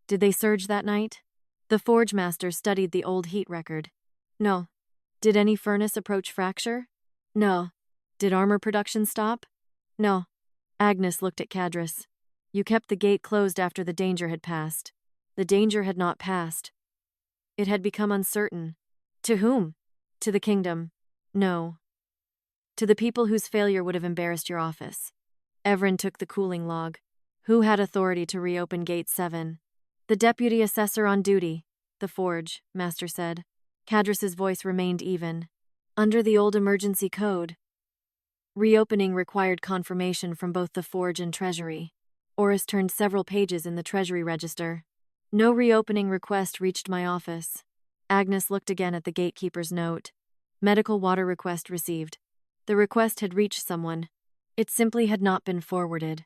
Did they surge that night? The forge master studied the old heat record. No. Did any furnace approach fracture? No. Did armor production stop? No. Agnes looked at Cadris. You kept the gate closed after the danger had passed. The danger had not passed. It had become uncertain. To whom? To the kingdom. No. To the people whose failure would have embarrassed your office. Evran took the cooling log. Who had authority to reopen Gate 7? The deputy assessor on duty, the forge, Master said. Cadris's voice remained even. Under the old emergency code, reopening required confirmation from both the forge and treasury. Oris turned several pages in the treasury register. No reopening request reached my office. Agnes looked again at the gatekeeper's note. Medical water request received. The request had reached someone. It simply had not been forwarded.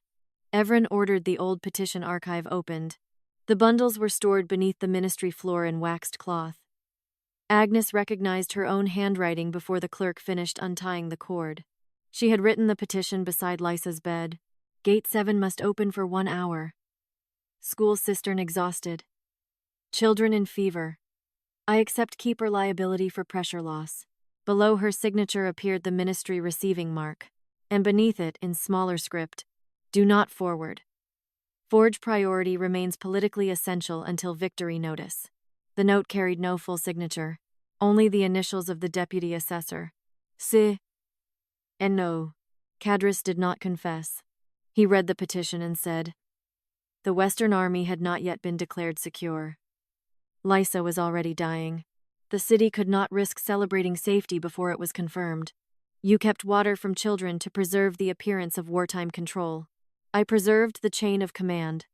Evran ordered the old petition archive opened. The bundles were stored beneath the ministry floor in waxed cloth. Agnes recognized her own handwriting before the clerk finished untying the cord. She had written the petition beside Lysa's bed. Gate 7 must open for 1 hour. School cistern exhausted. Children in fever. I accept keeper liability for pressure loss. Below her signature appeared the ministry receiving mark, and beneath it, in smaller script, do not forward. Forge priority remains politically essential until victory notice. The note carried no full signature, only the initials of the deputy assessor. Si. And no. Cadris did not confess. He read the petition and said, the Western Army had not yet been declared secure. Lysa was already dying. The city could not risk celebrating safety before it was confirmed. You kept water from children to preserve the appearance of wartime control. I preserved the chain of command.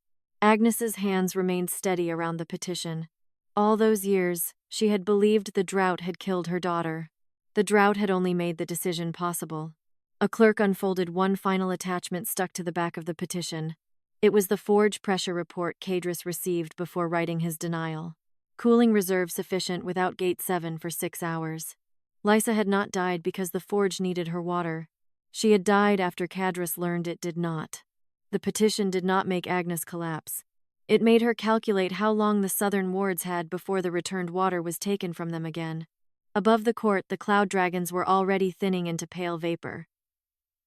Agnes's hands remained steady around the petition. All those years, she had believed the drought had killed her daughter. The drought had only made the decision possible. A clerk unfolded one final attachment stuck to the back of the petition. It was the forge pressure report Cadris received before writing his denial. Cooling reserve sufficient without Gate 7 for 6 hours. Lysa had not died because the forge needed her water. She had died after Cadris learned it did not. The petition did not make Agnes collapse. It made her calculate how long the southern wards had before the returned water was taken from them again. Above the court, the cloud dragons were already thinning into pale vapor.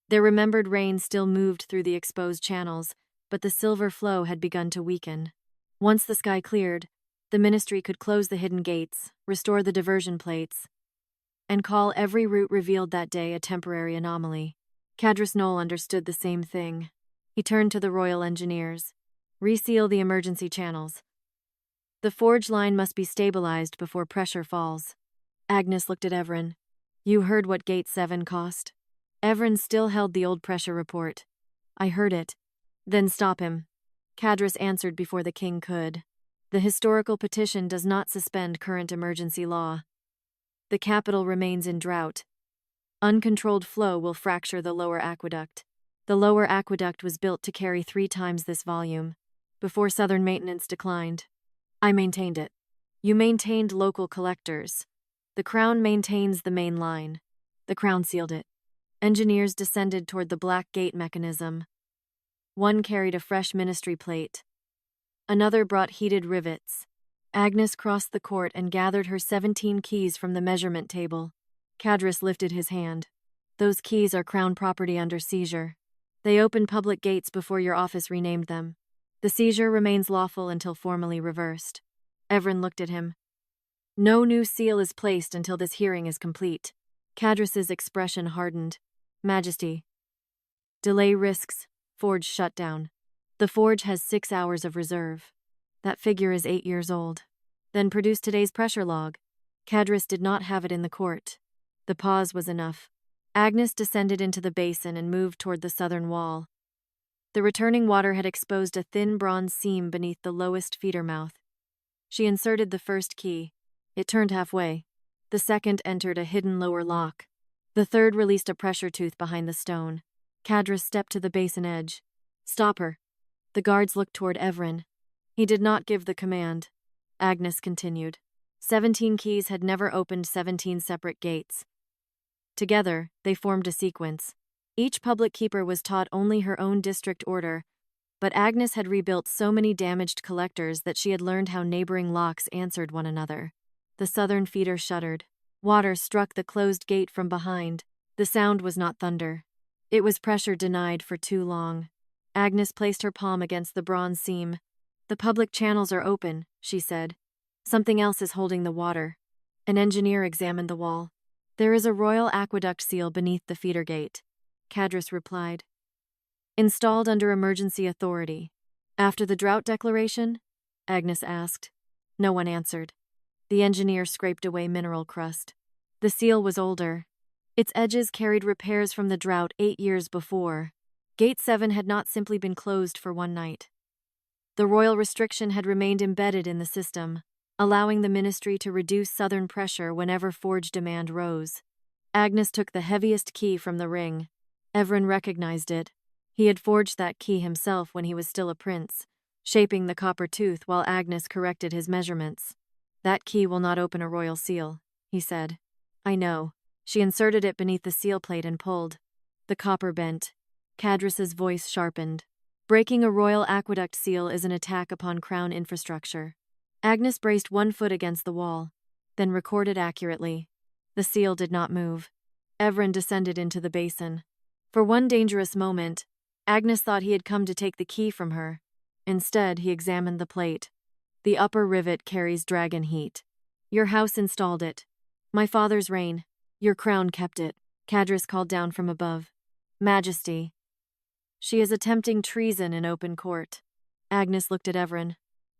Their remembered rain still moved through the exposed channels, but the silver flow had begun to weaken. Once the sky cleared, the ministry could close the hidden gates, restore the diversion plates, and call every route revealed that day a temporary anomaly. Cadris Knoll understood the same thing. He turned to the royal engineers. Reseal the emergency channels. The forge line must be stabilized before pressure falls. Agnes looked at Evran. You heard what Gate 7 cost? Evran still held the old pressure report. I heard it. Then stop him. Cadris answered before the king could. The historical petition does not suspend current emergency law. The capital remains in drought. Uncontrolled flow will fracture the lower aqueduct. The lower aqueduct was built to carry 3 times this volume, before southern maintenance declined. I maintained it. You maintained local collectors. The Crown maintains the main line. The Crown sealed it. Engineers descended toward the black gate mechanism. One carried a fresh ministry plate. Another brought heated rivets. Agnes crossed the court and gathered her 17 keys from the measurement table. Cadris lifted his hand. Those keys are Crown property under seizure. They opened public gates before your office renamed them. The seizure remains lawful until formally reversed. Evran looked at him. No new seal is placed until this hearing is complete. Cadris's expression hardened. Majesty. Delay risks. Forge shutdown. The forge has 6 hours of reserve. That figure is 8 years old. Then produce today's pressure log. Cadris did not have it in the court. The pause was enough. Agnes descended into the basin and moved toward the southern wall. The returning water had exposed a thin bronze seam beneath the lowest feeder mouth. She inserted the first key. It turned halfway. The second entered a hidden lower lock. The third released a pressure tooth behind the stone. Cadris stepped to the basin edge. Stop her. The guards looked toward Evran. He did not give the command. Agnes continued. 17 keys had never opened 17 separate gates. Together, they formed a sequence. Each public keeper was taught only her own district order, but Agnes had rebuilt so many damaged collectors that she had learned how neighboring locks answered one another. The southern feeder shuddered. Water struck the closed gate from behind. The sound was not thunder. It was pressure denied for too long. Agnes placed her palm against the bronze seam. The public channels are open, she said. Something else is holding the water. An engineer examined the wall. There is a royal aqueduct seal beneath the feeder gate. Cadris replied. Installed under emergency authority. After the drought declaration? Agnes asked. No one answered. The engineer scraped away mineral crust. The seal was older. Its edges carried repairs from the drought 8 years before. Gate 7 had not simply been closed for one night. The royal restriction had remained embedded in the system. allowing the ministry to reduce southern pressure whenever forge demand rose. Agnes took the heaviest key from the ring. Evran recognized it. He had forged that key himself when he was still a prince, shaping the copper tooth while Agnes corrected his measurements. "That key will not open a royal seal," he said. "I know." She inserted it beneath the seal plate and pulled. The copper bent. Cadrus's voice sharpened. "Breaking a royal aqueduct seal is an attack upon crown infrastructure." Agnes braced one foot against the wall, then recorded accurately. The seal did not move. Evran descended into the basin. For one dangerous moment, Agnes thought he had come to take the key from her. Instead, he examined the plate. "The upper rivet carries dragon heat. Your house installed it. My father's reign. Your crown kept it," Cadrus called down from above. "Majesty." "She is attempting treason in open court." Agnes looked at Evran.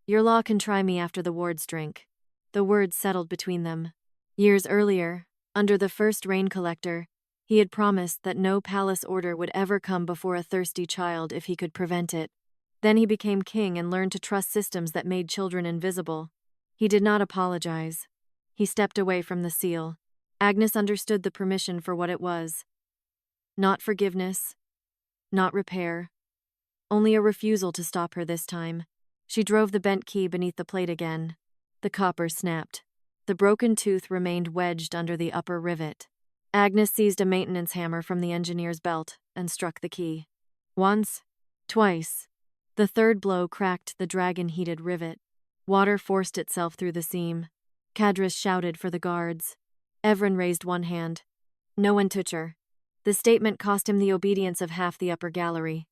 "Your law can try me after the wards drink." The words settled between them. Years earlier, under the first rain collector, he had promised that no palace order would ever come before a thirsty child if he could prevent it. Then he became king and learned to trust systems that made children invisible. He did not apologize. He stepped away from the seal. Agnes understood the permission for what it was. Not forgiveness, not repair, only a refusal to stop her this time. She drove the bent key beneath the plate again. The copper snapped. The broken tooth remained wedged under the upper rivet. Agnes seized a maintenance hammer from the engineer's belt and struck the key. Once, twice. The third blow cracked the dragon-heated rivet. Water forced itself through the seam. Cadrus shouted for the guards. Evran raised one hand. "No one touch her." The statement cost him the obedience of half the upper gallery.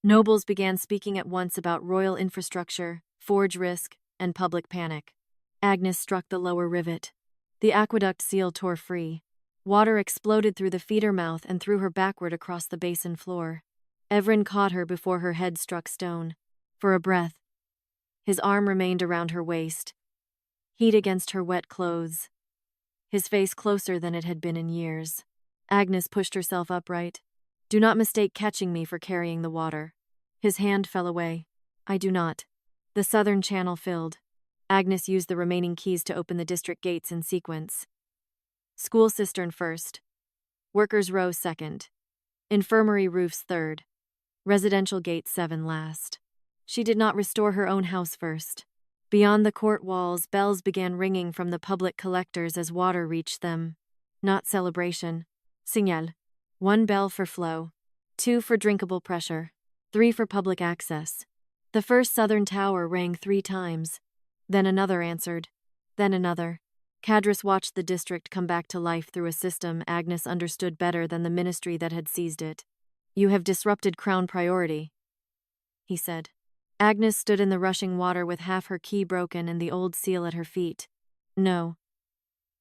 Nobles began speaking at once about royal infrastructure, forge risk, and public panic. Agnes struck the lower rivet. The aqueduct seal tore free. Water exploded through the feeder mouth and threw her backward across the basin floor. Evran caught her before her head struck stone. For a breath. His arm remained around her waist. Heat against her wet clothes. His face closer than it had been in years. Agnes pushed herself upright. "Do not mistake catching me for carrying the water." His hand fell away. "I do not." The southern channel filled. Agnes used the remaining keys to open the district gates in sequence. School cistern first. Workers' row second. Infirmary roofs third. Residential gate 7 last. She did not restore her own house first. Beyond the court walls, bells began ringing from the public collectors as water reached them. Not celebration. Signal. 1 bell for flow. 2 for drinkable pressure. 3 for public access. The first southern tower rang 3 times. Then another answered. Then another. Cadrus watched the district come back to life through a system Agnes understood better than the ministry that had seized it. "You have disrupted crown priority," he said. Agnes stood in the rushing water with half her key broken and the old seal at her feet. "No.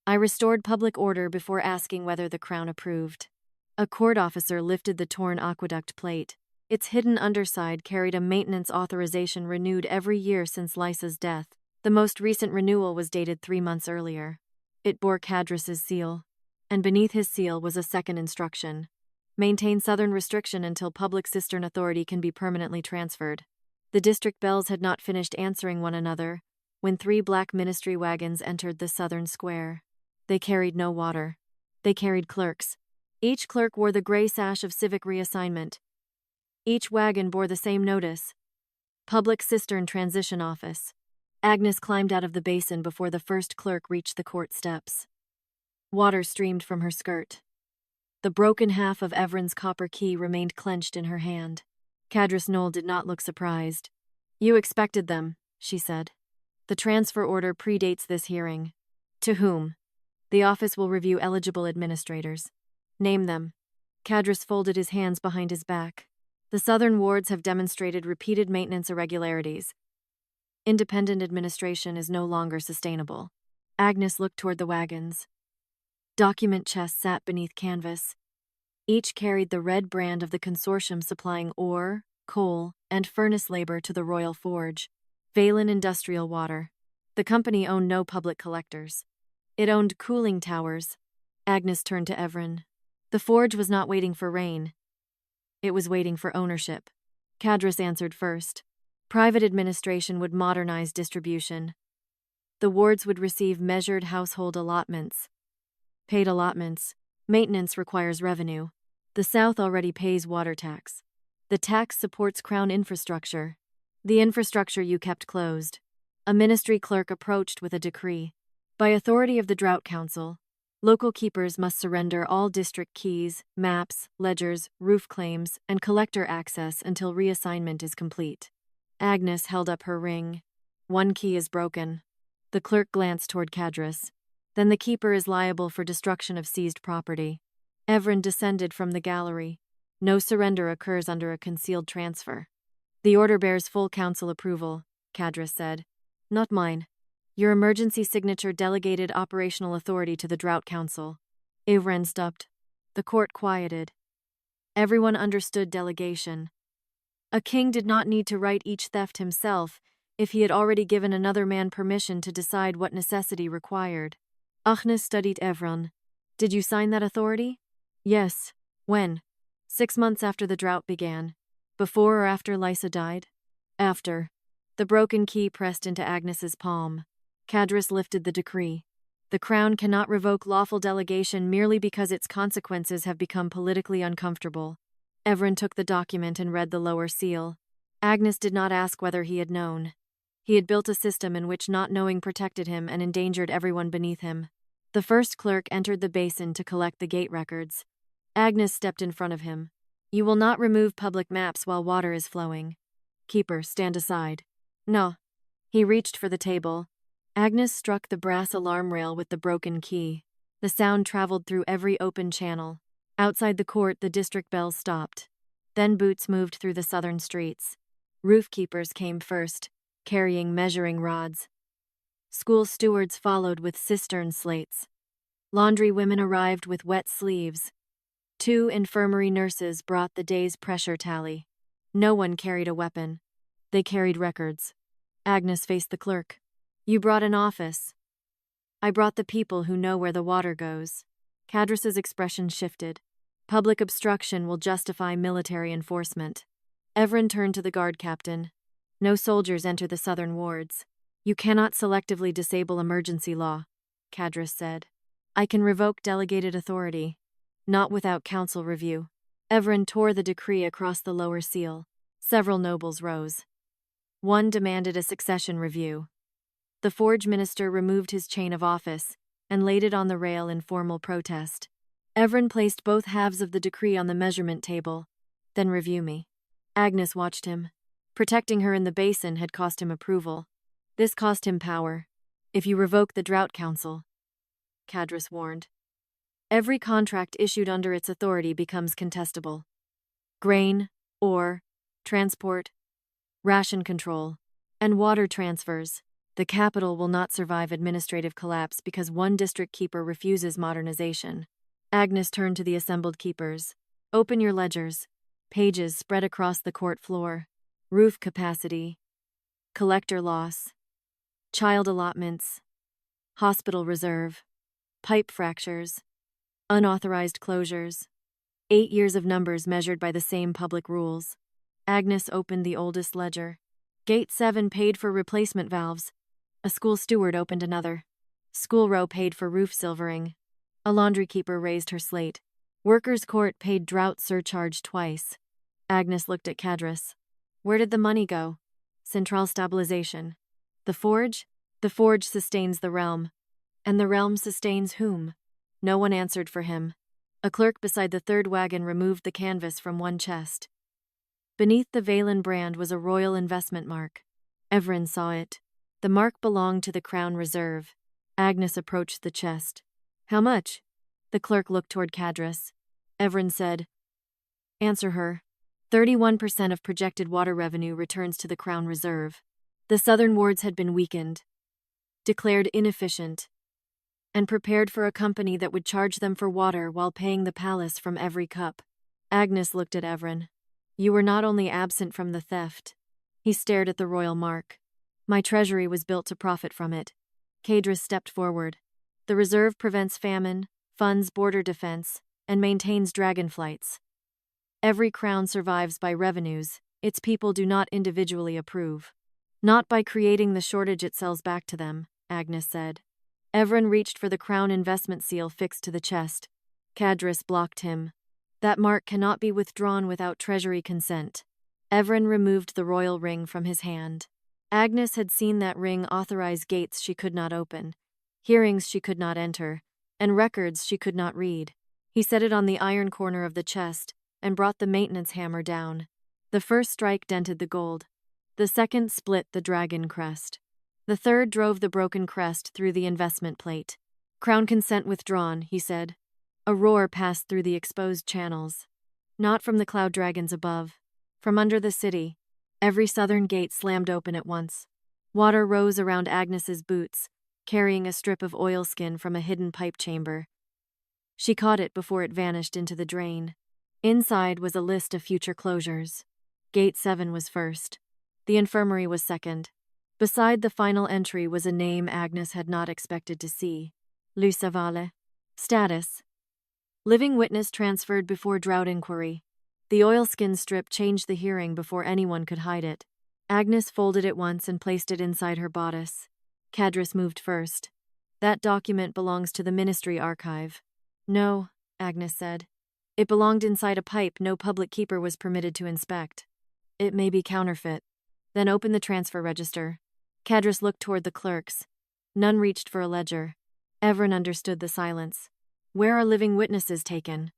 I restored public order before asking whether the crown approved." A court officer lifted the torn aqueduct plate. Its hidden underside carried a maintenance authorization renewed every year since Lysa's death. The most recent renewal was dated 3 months earlier. It bore Cadrus's seal, and beneath his seal was a second instruction. Maintain southern restriction until public cistern authority can be permanently transferred. The district bells had not finished answering one another when 3 black ministry wagons entered the southern square. They carried no water. They carried clerks. Each clerk wore the gray sash of civic reassignment. Each wagon bore the same notice. Public Cistern Transition Office. Agnes climbed out of the basin before the first clerk reached the court steps. Water streamed from her skirt. The broken half of Evran's copper key remained clenched in her hand. Cadrus Knoll did not look surprised. "You expected them," she said. "The transfer order predates this hearing." "To whom?" "The office will review eligible administrators." "Name them." Cadrus folded his hands behind his back. "The southern wards have demonstrated repeated maintenance irregularities. Independent administration is no longer sustainable." Agnes looked toward the wagons. Document chests sat beneath canvas. Each carried the red brand of the consortium supplying ore, coal, and furnace labor to the Royal Forge. Valen Industrial Water. The company owned no public collectors. It owned cooling towers. Agnes turned to Evran. The forge was not waiting for rain. It was waiting for ownership. Cadrus answered first. Private administration would modernize distribution. The wards would receive measured household allotments. Paid allotments. Maintenance requires revenue. The South already pays water tax. The tax supports crown infrastructure. The infrastructure you kept closed. A ministry clerk approached with a decree. By authority of the Drought Council, local keepers must surrender all district keys, maps, ledgers, roof claims, and collector access until reassignment is complete. Agnes held up her ring. One key is broken. The clerk glanced toward Cadris. Then the keeper is liable for destruction of seized property. Evran descended from the gallery. No surrender occurs under a concealed transfer. The order bears full council approval, Cadris said. Not mine. Your emergency signature delegated operational authority to the Drought Council. Evran stopped. The court quieted. Everyone understood delegation. A king did not need to write each theft himself if he had already given another man permission to decide what necessity required. Agnes studied Evran. Did you sign that authority? Yes. When? 6 months after the drought began. Before or after Lysa died? After. The broken key pressed into Agnes's palm. Cadris lifted the decree. The crown cannot revoke lawful delegation merely because its consequences have become politically uncomfortable. Evran took the document and read the lower seal. Agnes did not ask whether he had known. He had built a system in which not knowing protected him and endangered everyone beneath him. The first clerk entered the basin to collect the gate records. Agnes stepped in front of him. You will not remove public maps while water is flowing. Keeper, stand aside. No. He reached for the table. Agnes struck the brass alarm rail with the broken key. The sound traveled through every open channel. Outside the court, the district bells stopped. Then boots moved through the southern streets. Roof keepers came first, carrying measuring rods. School stewards followed with cistern slates. Laundry women arrived with wet sleeves. 2 infirmary nurses brought the day's pressure tally. No one carried a weapon. They carried records. Agnes faced the clerk. You brought an office. I brought the people who know where the water goes. Cadris's expression shifted. Public obstruction will justify military enforcement. Evran turned to the guard captain. No soldiers enter the southern wards. You cannot selectively disable emergency law, Cadris said. I can revoke delegated authority. Not without council review. Evran tore the decree across the lower seal. Several nobles rose. One demanded a succession review. The forge minister removed his chain of office and laid it on the rail in formal protest. Evran placed both halves of the decree on the measurement table. Then review me. Agnes watched him. Protecting her in the basin had cost him approval. This cost him power. If you revoke the Drought Council, Cadris warned, every contract issued under its authority becomes contestable. Grain, ore, transport, ration control, and water transfers. The capital will not survive administrative collapse because one district keeper refuses modernization. Agnes turned to the assembled keepers. Open your ledgers. Pages spread across the court floor. Roof capacity. Collector loss. Child allotments. Hospital reserve. Pipe fractures. Unauthorized closures. 8 years of numbers measured by the same public rules. Agnes opened the oldest ledger. Gate 7 paid for replacement valves. A school steward opened another. School row paid for roof silvering. A laundry keeper raised her slate. Workers' court paid drought surcharge twice. Agnes looked at Cadris. Where did the money go? Central stabilization. The forge? The forge sustains the realm. And the realm sustains whom? No one answered for him. A clerk beside the third wagon removed the canvas from one chest. Beneath the Valen brand was a royal investment mark. Evran saw it. The mark belonged to the Crown Reserve. Agnes approached the chest. How much? The clerk looked toward Cadris. Evran said, Answer her. 31% of projected water revenue returns to the Crown Reserve. The southern wards had been weakened, declared inefficient, and prepared for a company that would charge them for water while paying the palace from every cup. Agnes looked at Evran. You were not only absent from the theft. He stared at the royal mark. My treasury was built to profit from it. Cadris stepped forward. The reserve prevents famine, funds border defense, and maintains dragon flights. Every crown survives by revenues its people do not individually approve. Not by creating the shortage it sells back to them. Agnes said. Evran reached for the crown investment seal fixed to the chest. Cadris blocked him. That mark cannot be withdrawn without treasury consent. Evran removed the royal ring from his hand. Agnes had seen that ring authorize gates she could not open, hearings she could not enter, and records she could not read. He set it on the iron corner of the chest and brought the maintenance hammer down. The first strike dented the gold. The second split the dragon crest. The third drove the broken crest through the investment plate. Crown consent withdrawn, he said. A roar passed through the exposed channels. Not from the cloud dragons above. From under the city, every southern gate slammed open at once. Water rose around Agnes's boots, carrying a strip of oilskin from a hidden pipe chamber. She caught it before it vanished into the drain. Inside was a list of future closures. Gate 7 was first. The infirmary was second. Beside the final entry was a name Agnes had not expected to see. Agnes Vale. Status: living witness transferred before drought inquiry. The oilskin strip changed the hearing before anyone could hide it. Agnes folded it once and placed it inside her bodice. Cadris moved first. That document belongs to the ministry archive. No, Agnes said. It belonged inside a pipe no public keeper was permitted to inspect. It may be counterfeit. Then open the transfer register. Cadris looked toward the clerks. None reached for a ledger. Evran understood the silence. Where are living witnesses taken?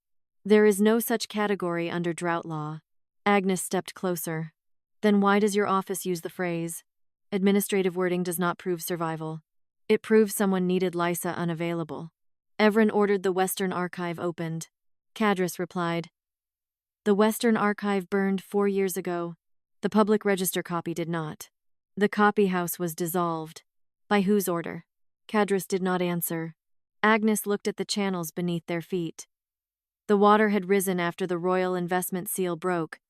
There is no such category under drought law. Agnes stepped closer. Then why does your office use the phrase? Administrative wording does not prove survival. It proves someone needed Lysa unavailable. Evran ordered the Western Archive opened. Cadris replied. The Western Archive burned 4 years ago. The public register copy did not. The copy house was dissolved. By whose order? Cadris did not answer. Agnes looked at the channels beneath their feet. The water had risen after the royal investment seal broke,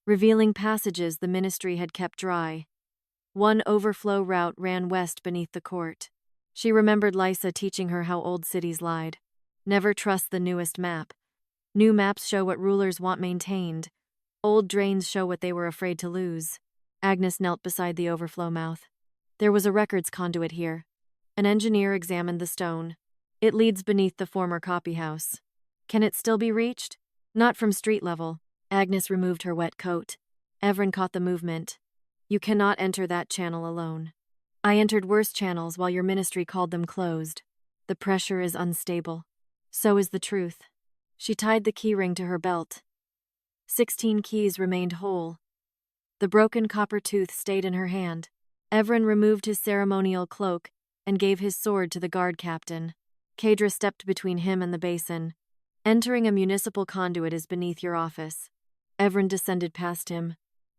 revealing passages the ministry had kept dry. One overflow route ran west beneath the court. She remembered Lysa teaching her how old cities lied. Never trust the newest map. New maps show what rulers want maintained. Old drains show what they were afraid to lose. Agnes knelt beside the overflow mouth. There was a records conduit here. An engineer examined the stone. It leads beneath the former copy house. Can it still be reached? Not from street level. Agnes removed her wet coat. Evran caught the movement. You cannot enter that channel alone. I entered worse channels while your ministry called them closed. The pressure is unstable. So is the truth. She tied the keyring to her belt. 16 keys remained whole. The broken copper tooth stayed in her hand. Evran removed his ceremonial cloak and gave his sword to the guard captain. Cadris stepped between him and the basin. Entering a municipal conduit is beneath your office. Evran descended past him.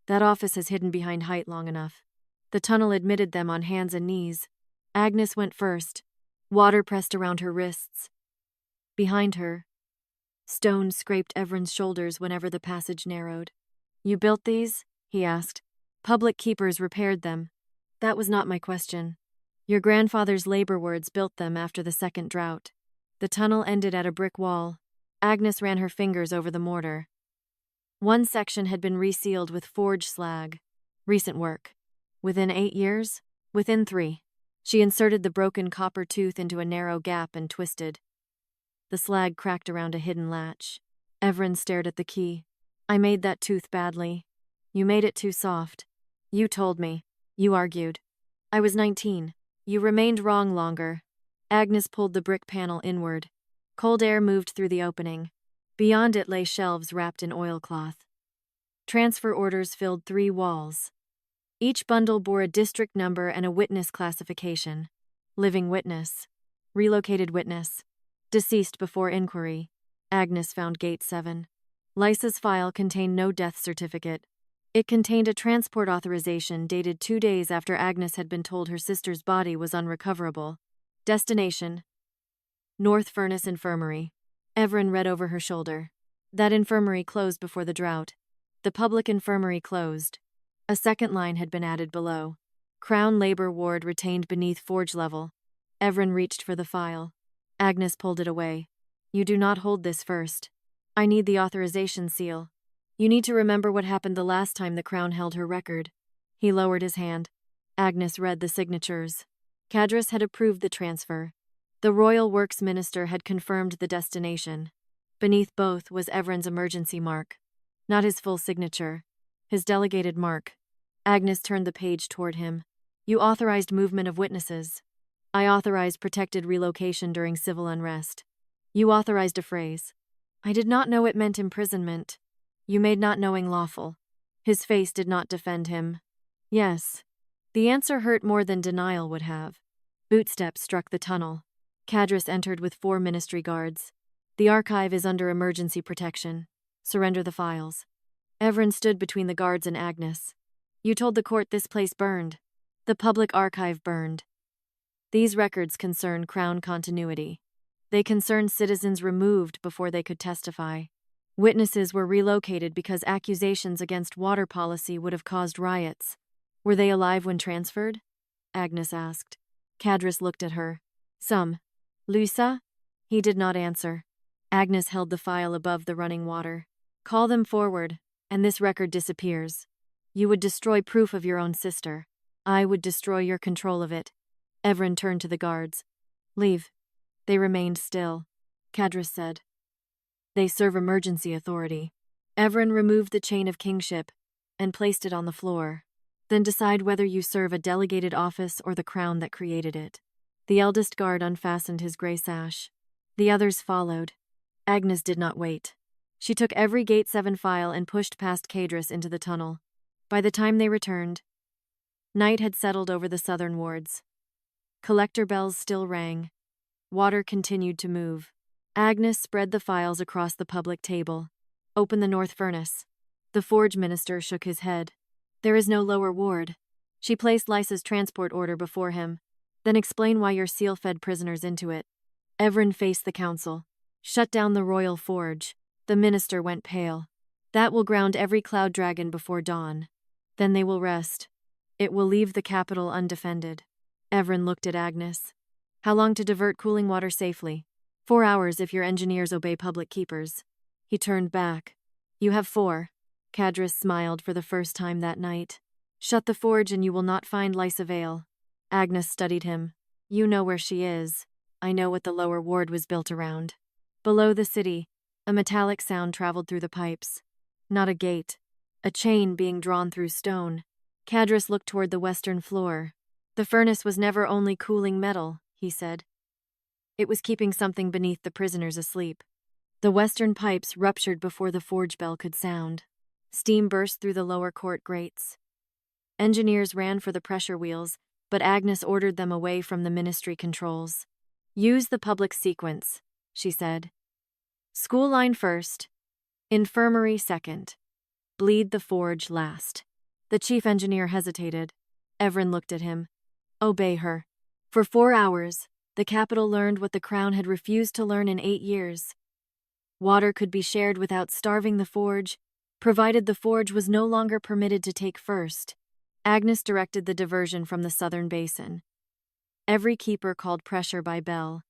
That office has hidden behind height long enough. The tunnel admitted them on hands and knees. Agnes went first. Water pressed around her wrists. Behind her, stone scraped Evran's shoulders whenever the passage narrowed. You built these? He asked. Public keepers repaired them. That was not my question. Your grandfather's labor words built them after the second drought. The tunnel ended at a brick wall. Agnes ran her fingers over the mortar. One section had been resealed with forged slag. Recent work. Within 8 years? Within 3. She inserted the broken copper tooth into a narrow gap and twisted. The slag cracked around a hidden latch. Evran stared at the key. I made that tooth badly. You made it too soft. You told me. You argued. I was 19. You remained wrong longer. Agnes pulled the brick panel inward. Cold air moved through the opening. Beyond it lay shelves wrapped in oilcloth. Transfer orders filled 3 walls. Each bundle bore a district number and a witness classification. Living witness. Relocated witness. Deceased before inquiry. Agnes found gate 7. Lysa's file contained no death certificate. It contained a transport authorization dated 2 days after Agnes had been told her sister's body was unrecoverable. Destination: North Furnace Infirmary. Evran read over her shoulder. That infirmary closed before the drought. The public infirmary closed. A second line had been added below. Crown Labor Ward retained beneath forge level. Evran reached for the file. Agnes pulled it away. You do not hold this first. I need the authorization seal. You need to remember what happened the last time the Crown held her record. He lowered his hand. Agnes read the signatures. Cadrus had approved the transfer. The Royal Works Minister had confirmed the destination. Beneath both was Evran's emergency mark. Not his full signature, his delegated mark. Agnes turned the page toward him. You authorized movement of witnesses. I authorized protected relocation during civil unrest. You authorized a phrase. I did not know it meant imprisonment. You made not knowing lawful. His face did not defend him. Yes. The answer hurt more than denial would have. Bootsteps struck the tunnel. Cadrus entered with 4 ministry guards. The archive is under emergency protection. Surrender the files. Evran stood between the guards and Agnes. You told the court this place burned. The public archive burned. These records concern Crown continuity. They concern citizens removed before they could testify. Witnesses were relocated because accusations against water policy would have caused riots. Were they alive when transferred? Agnes asked. Cadrus looked at her. Some. Luisa? He did not answer. Agnes held the file above the running water. Call them forward, and this record disappears. You would destroy proof of your own sister. I would destroy your control of it. Evran turned to the guards. Leave. They remained still. Cadrus said. They serve emergency authority. Evran removed the chain of kingship and placed it on the floor. Then decide whether you serve a delegated office or the crown that created it. The eldest guard unfastened his gray sash. The others followed. Agnes did not wait. She took every Gate 7 file and pushed past Cadrus into the tunnel. By the time they returned, night had settled over the southern wards. Collector bells still rang. Water continued to move. Agnes spread the files across the public table. Open the north furnace. The forge minister shook his head. There is no lower ward. She placed Lysa's transport order before him. Then explain why your seal fed prisoners into it. Evran faced the council. Shut down the royal forge. The minister went pale. That will ground every cloud dragon before dawn. Then they will rest. It will leave the capital undefended. Evran looked at Agnes. How long to divert cooling water safely? 4 hours if your engineers obey public keepers. He turned back. You have 4. Cadrus smiled for the first time that night. Shut the forge and you will not find Lysa Vale. Agnes studied him. You know where she is. I know what the lower ward was built around. Below the city, a metallic sound traveled through the pipes. Not a gate. A chain being drawn through stone. Cadrus looked toward the western floor. The furnace was never only cooling metal, he said. It was keeping something beneath the prisoners asleep. The western pipes ruptured before the forge bell could sound. Steam burst through the lower court grates. Engineers ran for the pressure wheels, but Agnes ordered them away from the ministry controls. Use the public sequence, she said. School line first. Infirmary second. Bleed the forge last. The chief engineer hesitated. Evran looked at him. Obey her. For 4 hours, the capital learned what the crown had refused to learn in 8 years. Water could be shared without starving the forge, provided the forge was no longer permitted to take first. Agnes directed the diversion from the southern basin. Every keeper called pressure by bell.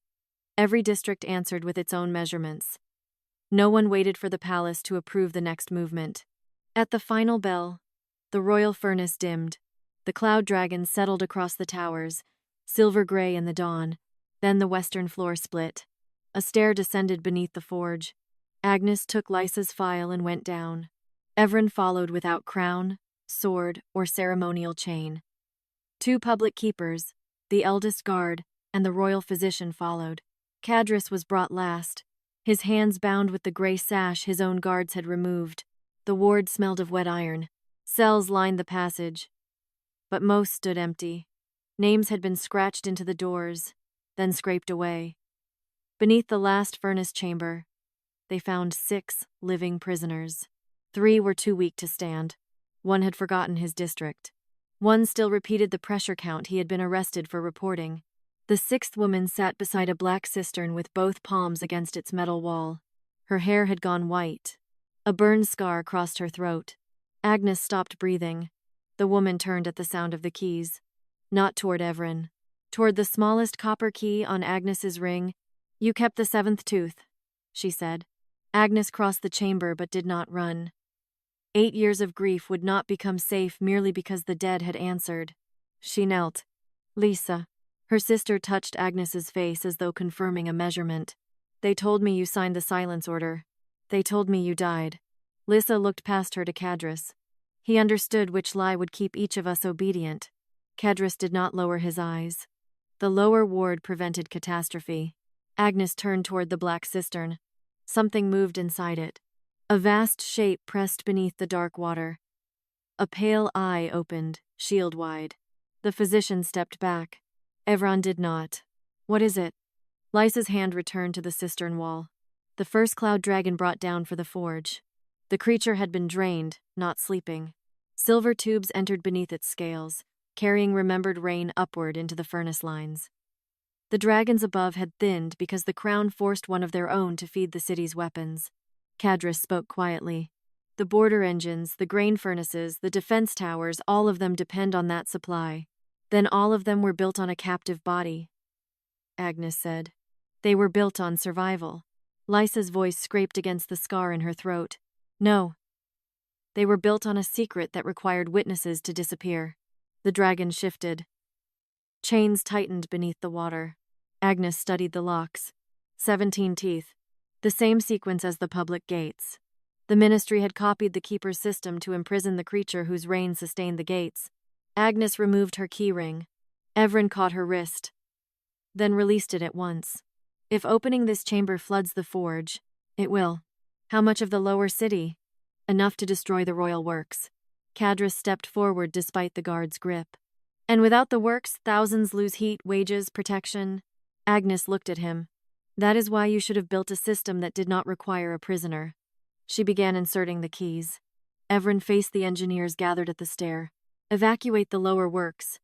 Every district answered with its own measurements. No one waited for the palace to approve the next movement. At the final bell, the royal furnace dimmed. The cloud dragons settled across the towers, silver gray in the dawn. Then the western floor split. A stair descended beneath the forge. Agnes took Lysa's file and went down. Evran followed without crown, sword, or ceremonial chain. 2 public keepers, the eldest guard, and the royal physician followed. Cadrus was brought last, his hands bound with the gray sash his own guards had removed. The ward smelled of wet iron. Cells lined the passage, but most stood empty. Names had been scratched into the doors, then scraped away. Beneath the last furnace chamber, they found 6 living prisoners. 3 were too weak to stand. 1 had forgotten his district. 1 still repeated the pressure count he had been arrested for reporting. The 6th woman sat beside a black cistern with both palms against its metal wall. Her hair had gone white. A burn scar crossed her throat. Agnes stopped breathing. The woman turned at the sound of the keys. Not toward Evran. Toward the smallest copper key on Agnes's ring. You kept the 7th tooth, she said. Agnes crossed the chamber but did not run. 8 years of grief would not become safe merely because the dead had answered. She knelt. Lysa. Her sister touched Agnes's face as though confirming a measurement. They told me you signed the silence order. They told me you died. Lyssa looked past her to Cadrus. He understood which lie would keep each of us obedient. Cadrus did not lower his eyes. The lower ward prevented catastrophe. Agnes turned toward the black cistern. Something moved inside it. A vast shape pressed beneath the dark water. A pale eye opened, shield-wide. The physician stepped back. Evran did not. What is it? Lyssa's hand returned to the cistern wall. The first cloud dragon brought down for the forge. The creature had been drained, not sleeping. Silver tubes entered beneath its scales, carrying remembered rain upward into the furnace lines. The dragons above had thinned because the crown forced one of their own to feed the city's weapons. Cadrus spoke quietly. The border engines, the grain furnaces, the defense towers, all of them depend on that supply. Then all of them were built on a captive body. Agnes said. They were built on survival. Lyssa's voice scraped against the scar in her throat. No. They were built on a secret that required witnesses to disappear. The dragon shifted. Chains tightened beneath the water. Agnes studied the locks. 17 teeth. The same sequence as the public gates. The ministry had copied the keeper's system to imprison the creature whose reign sustained the gates. Agnes removed her keyring. Evran caught her wrist, then released it at once. If opening this chamber floods the forge, it will. How much of the lower city? Enough to destroy the royal works. Cadrus stepped forward despite the guard's grip. And without the works, thousands lose heat, wages, protection. Agnes looked at him. That is why you should have built a system that did not require a prisoner. She began inserting the keys. Evran faced the engineers gathered at the stair. Evacuate the lower works.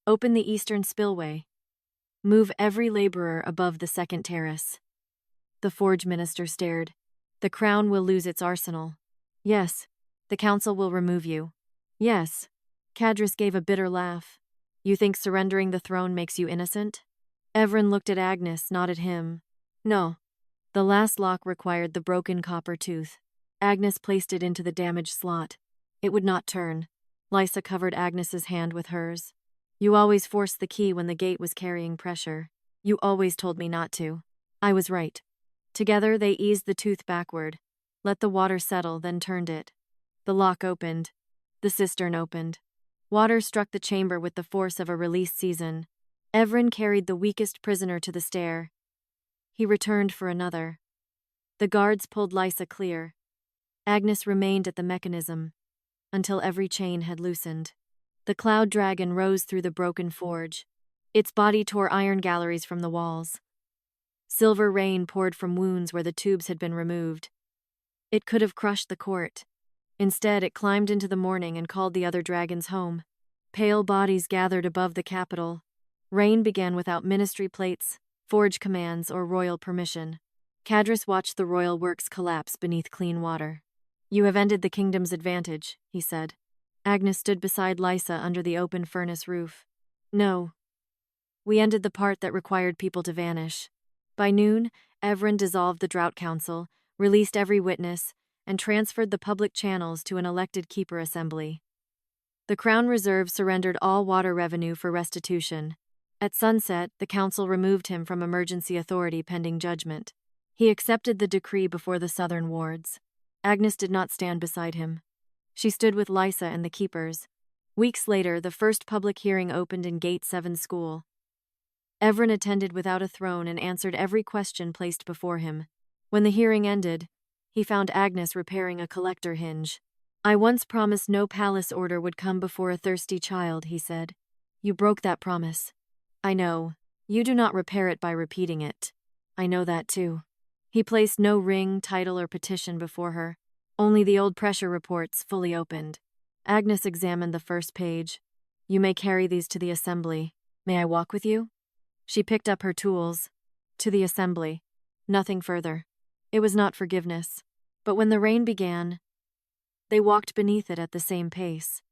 Open the eastern spillway. Move every laborer above the second terrace. The forge minister stared. The crown will lose its arsenal. Yes. The council will remove you. Yes. Cadrus gave a bitter laugh. You think surrendering the throne makes you innocent? Evran looked at Agnes, not at him. No. The last lock required the broken copper tooth. Agnes placed it into the damaged slot. It would not turn. Lyssa covered Agnes's hand with hers. You always forced the key when the gate was carrying pressure. You always told me not to. I was right. Together they eased the tooth backward, let the water settle, then turned it. The lock opened. The cistern opened. Water struck the chamber with the force of a release season. Evran carried the weakest prisoner to the stair. He returned for another. The guards pulled Lyssa clear. Agnes remained at the mechanism until every chain had loosened. The cloud dragon rose through the broken forge. Its body tore iron galleries from the walls. Silver rain poured from wounds where the tubes had been removed. It could have crushed the court. Instead, it climbed into the morning and called the other dragons home. Pale bodies gathered above the capital. Rain began without ministry plates, forge commands, or royal permission. Cadrus watched the royal works collapse beneath clean water. You have ended the kingdom's advantage, he said. Agnes stood beside Lyssa under the open furnace roof. No. We ended the part that required people to vanish. By noon, Evran dissolved the Drought Council, released every witness, and transferred the public channels to an elected keeper assembly. The Crown Reserve surrendered all water revenue for restitution. At sunset, the council removed him from emergency authority pending judgment. He accepted the decree before the southern wards. Agnes did not stand beside him. She stood with Lyssa and the keepers. Weeks later, the first public hearing opened in Gate 7 school. Evran attended without a throne and answered every question placed before him. When the hearing ended, he found Agnes repairing a collector hinge. I once promised no palace order would come before a thirsty child, he said. You broke that promise. I know. You do not repair it by repeating it. I know that too. He placed no ring, title, or petition before her. Only the old pressure reports, fully opened. Agnes examined the first page. You may carry these to the assembly. May I walk with you? She picked up her tools. To the assembly. Nothing further. It was not forgiveness. But when the rain began, they walked beneath it at the same pace.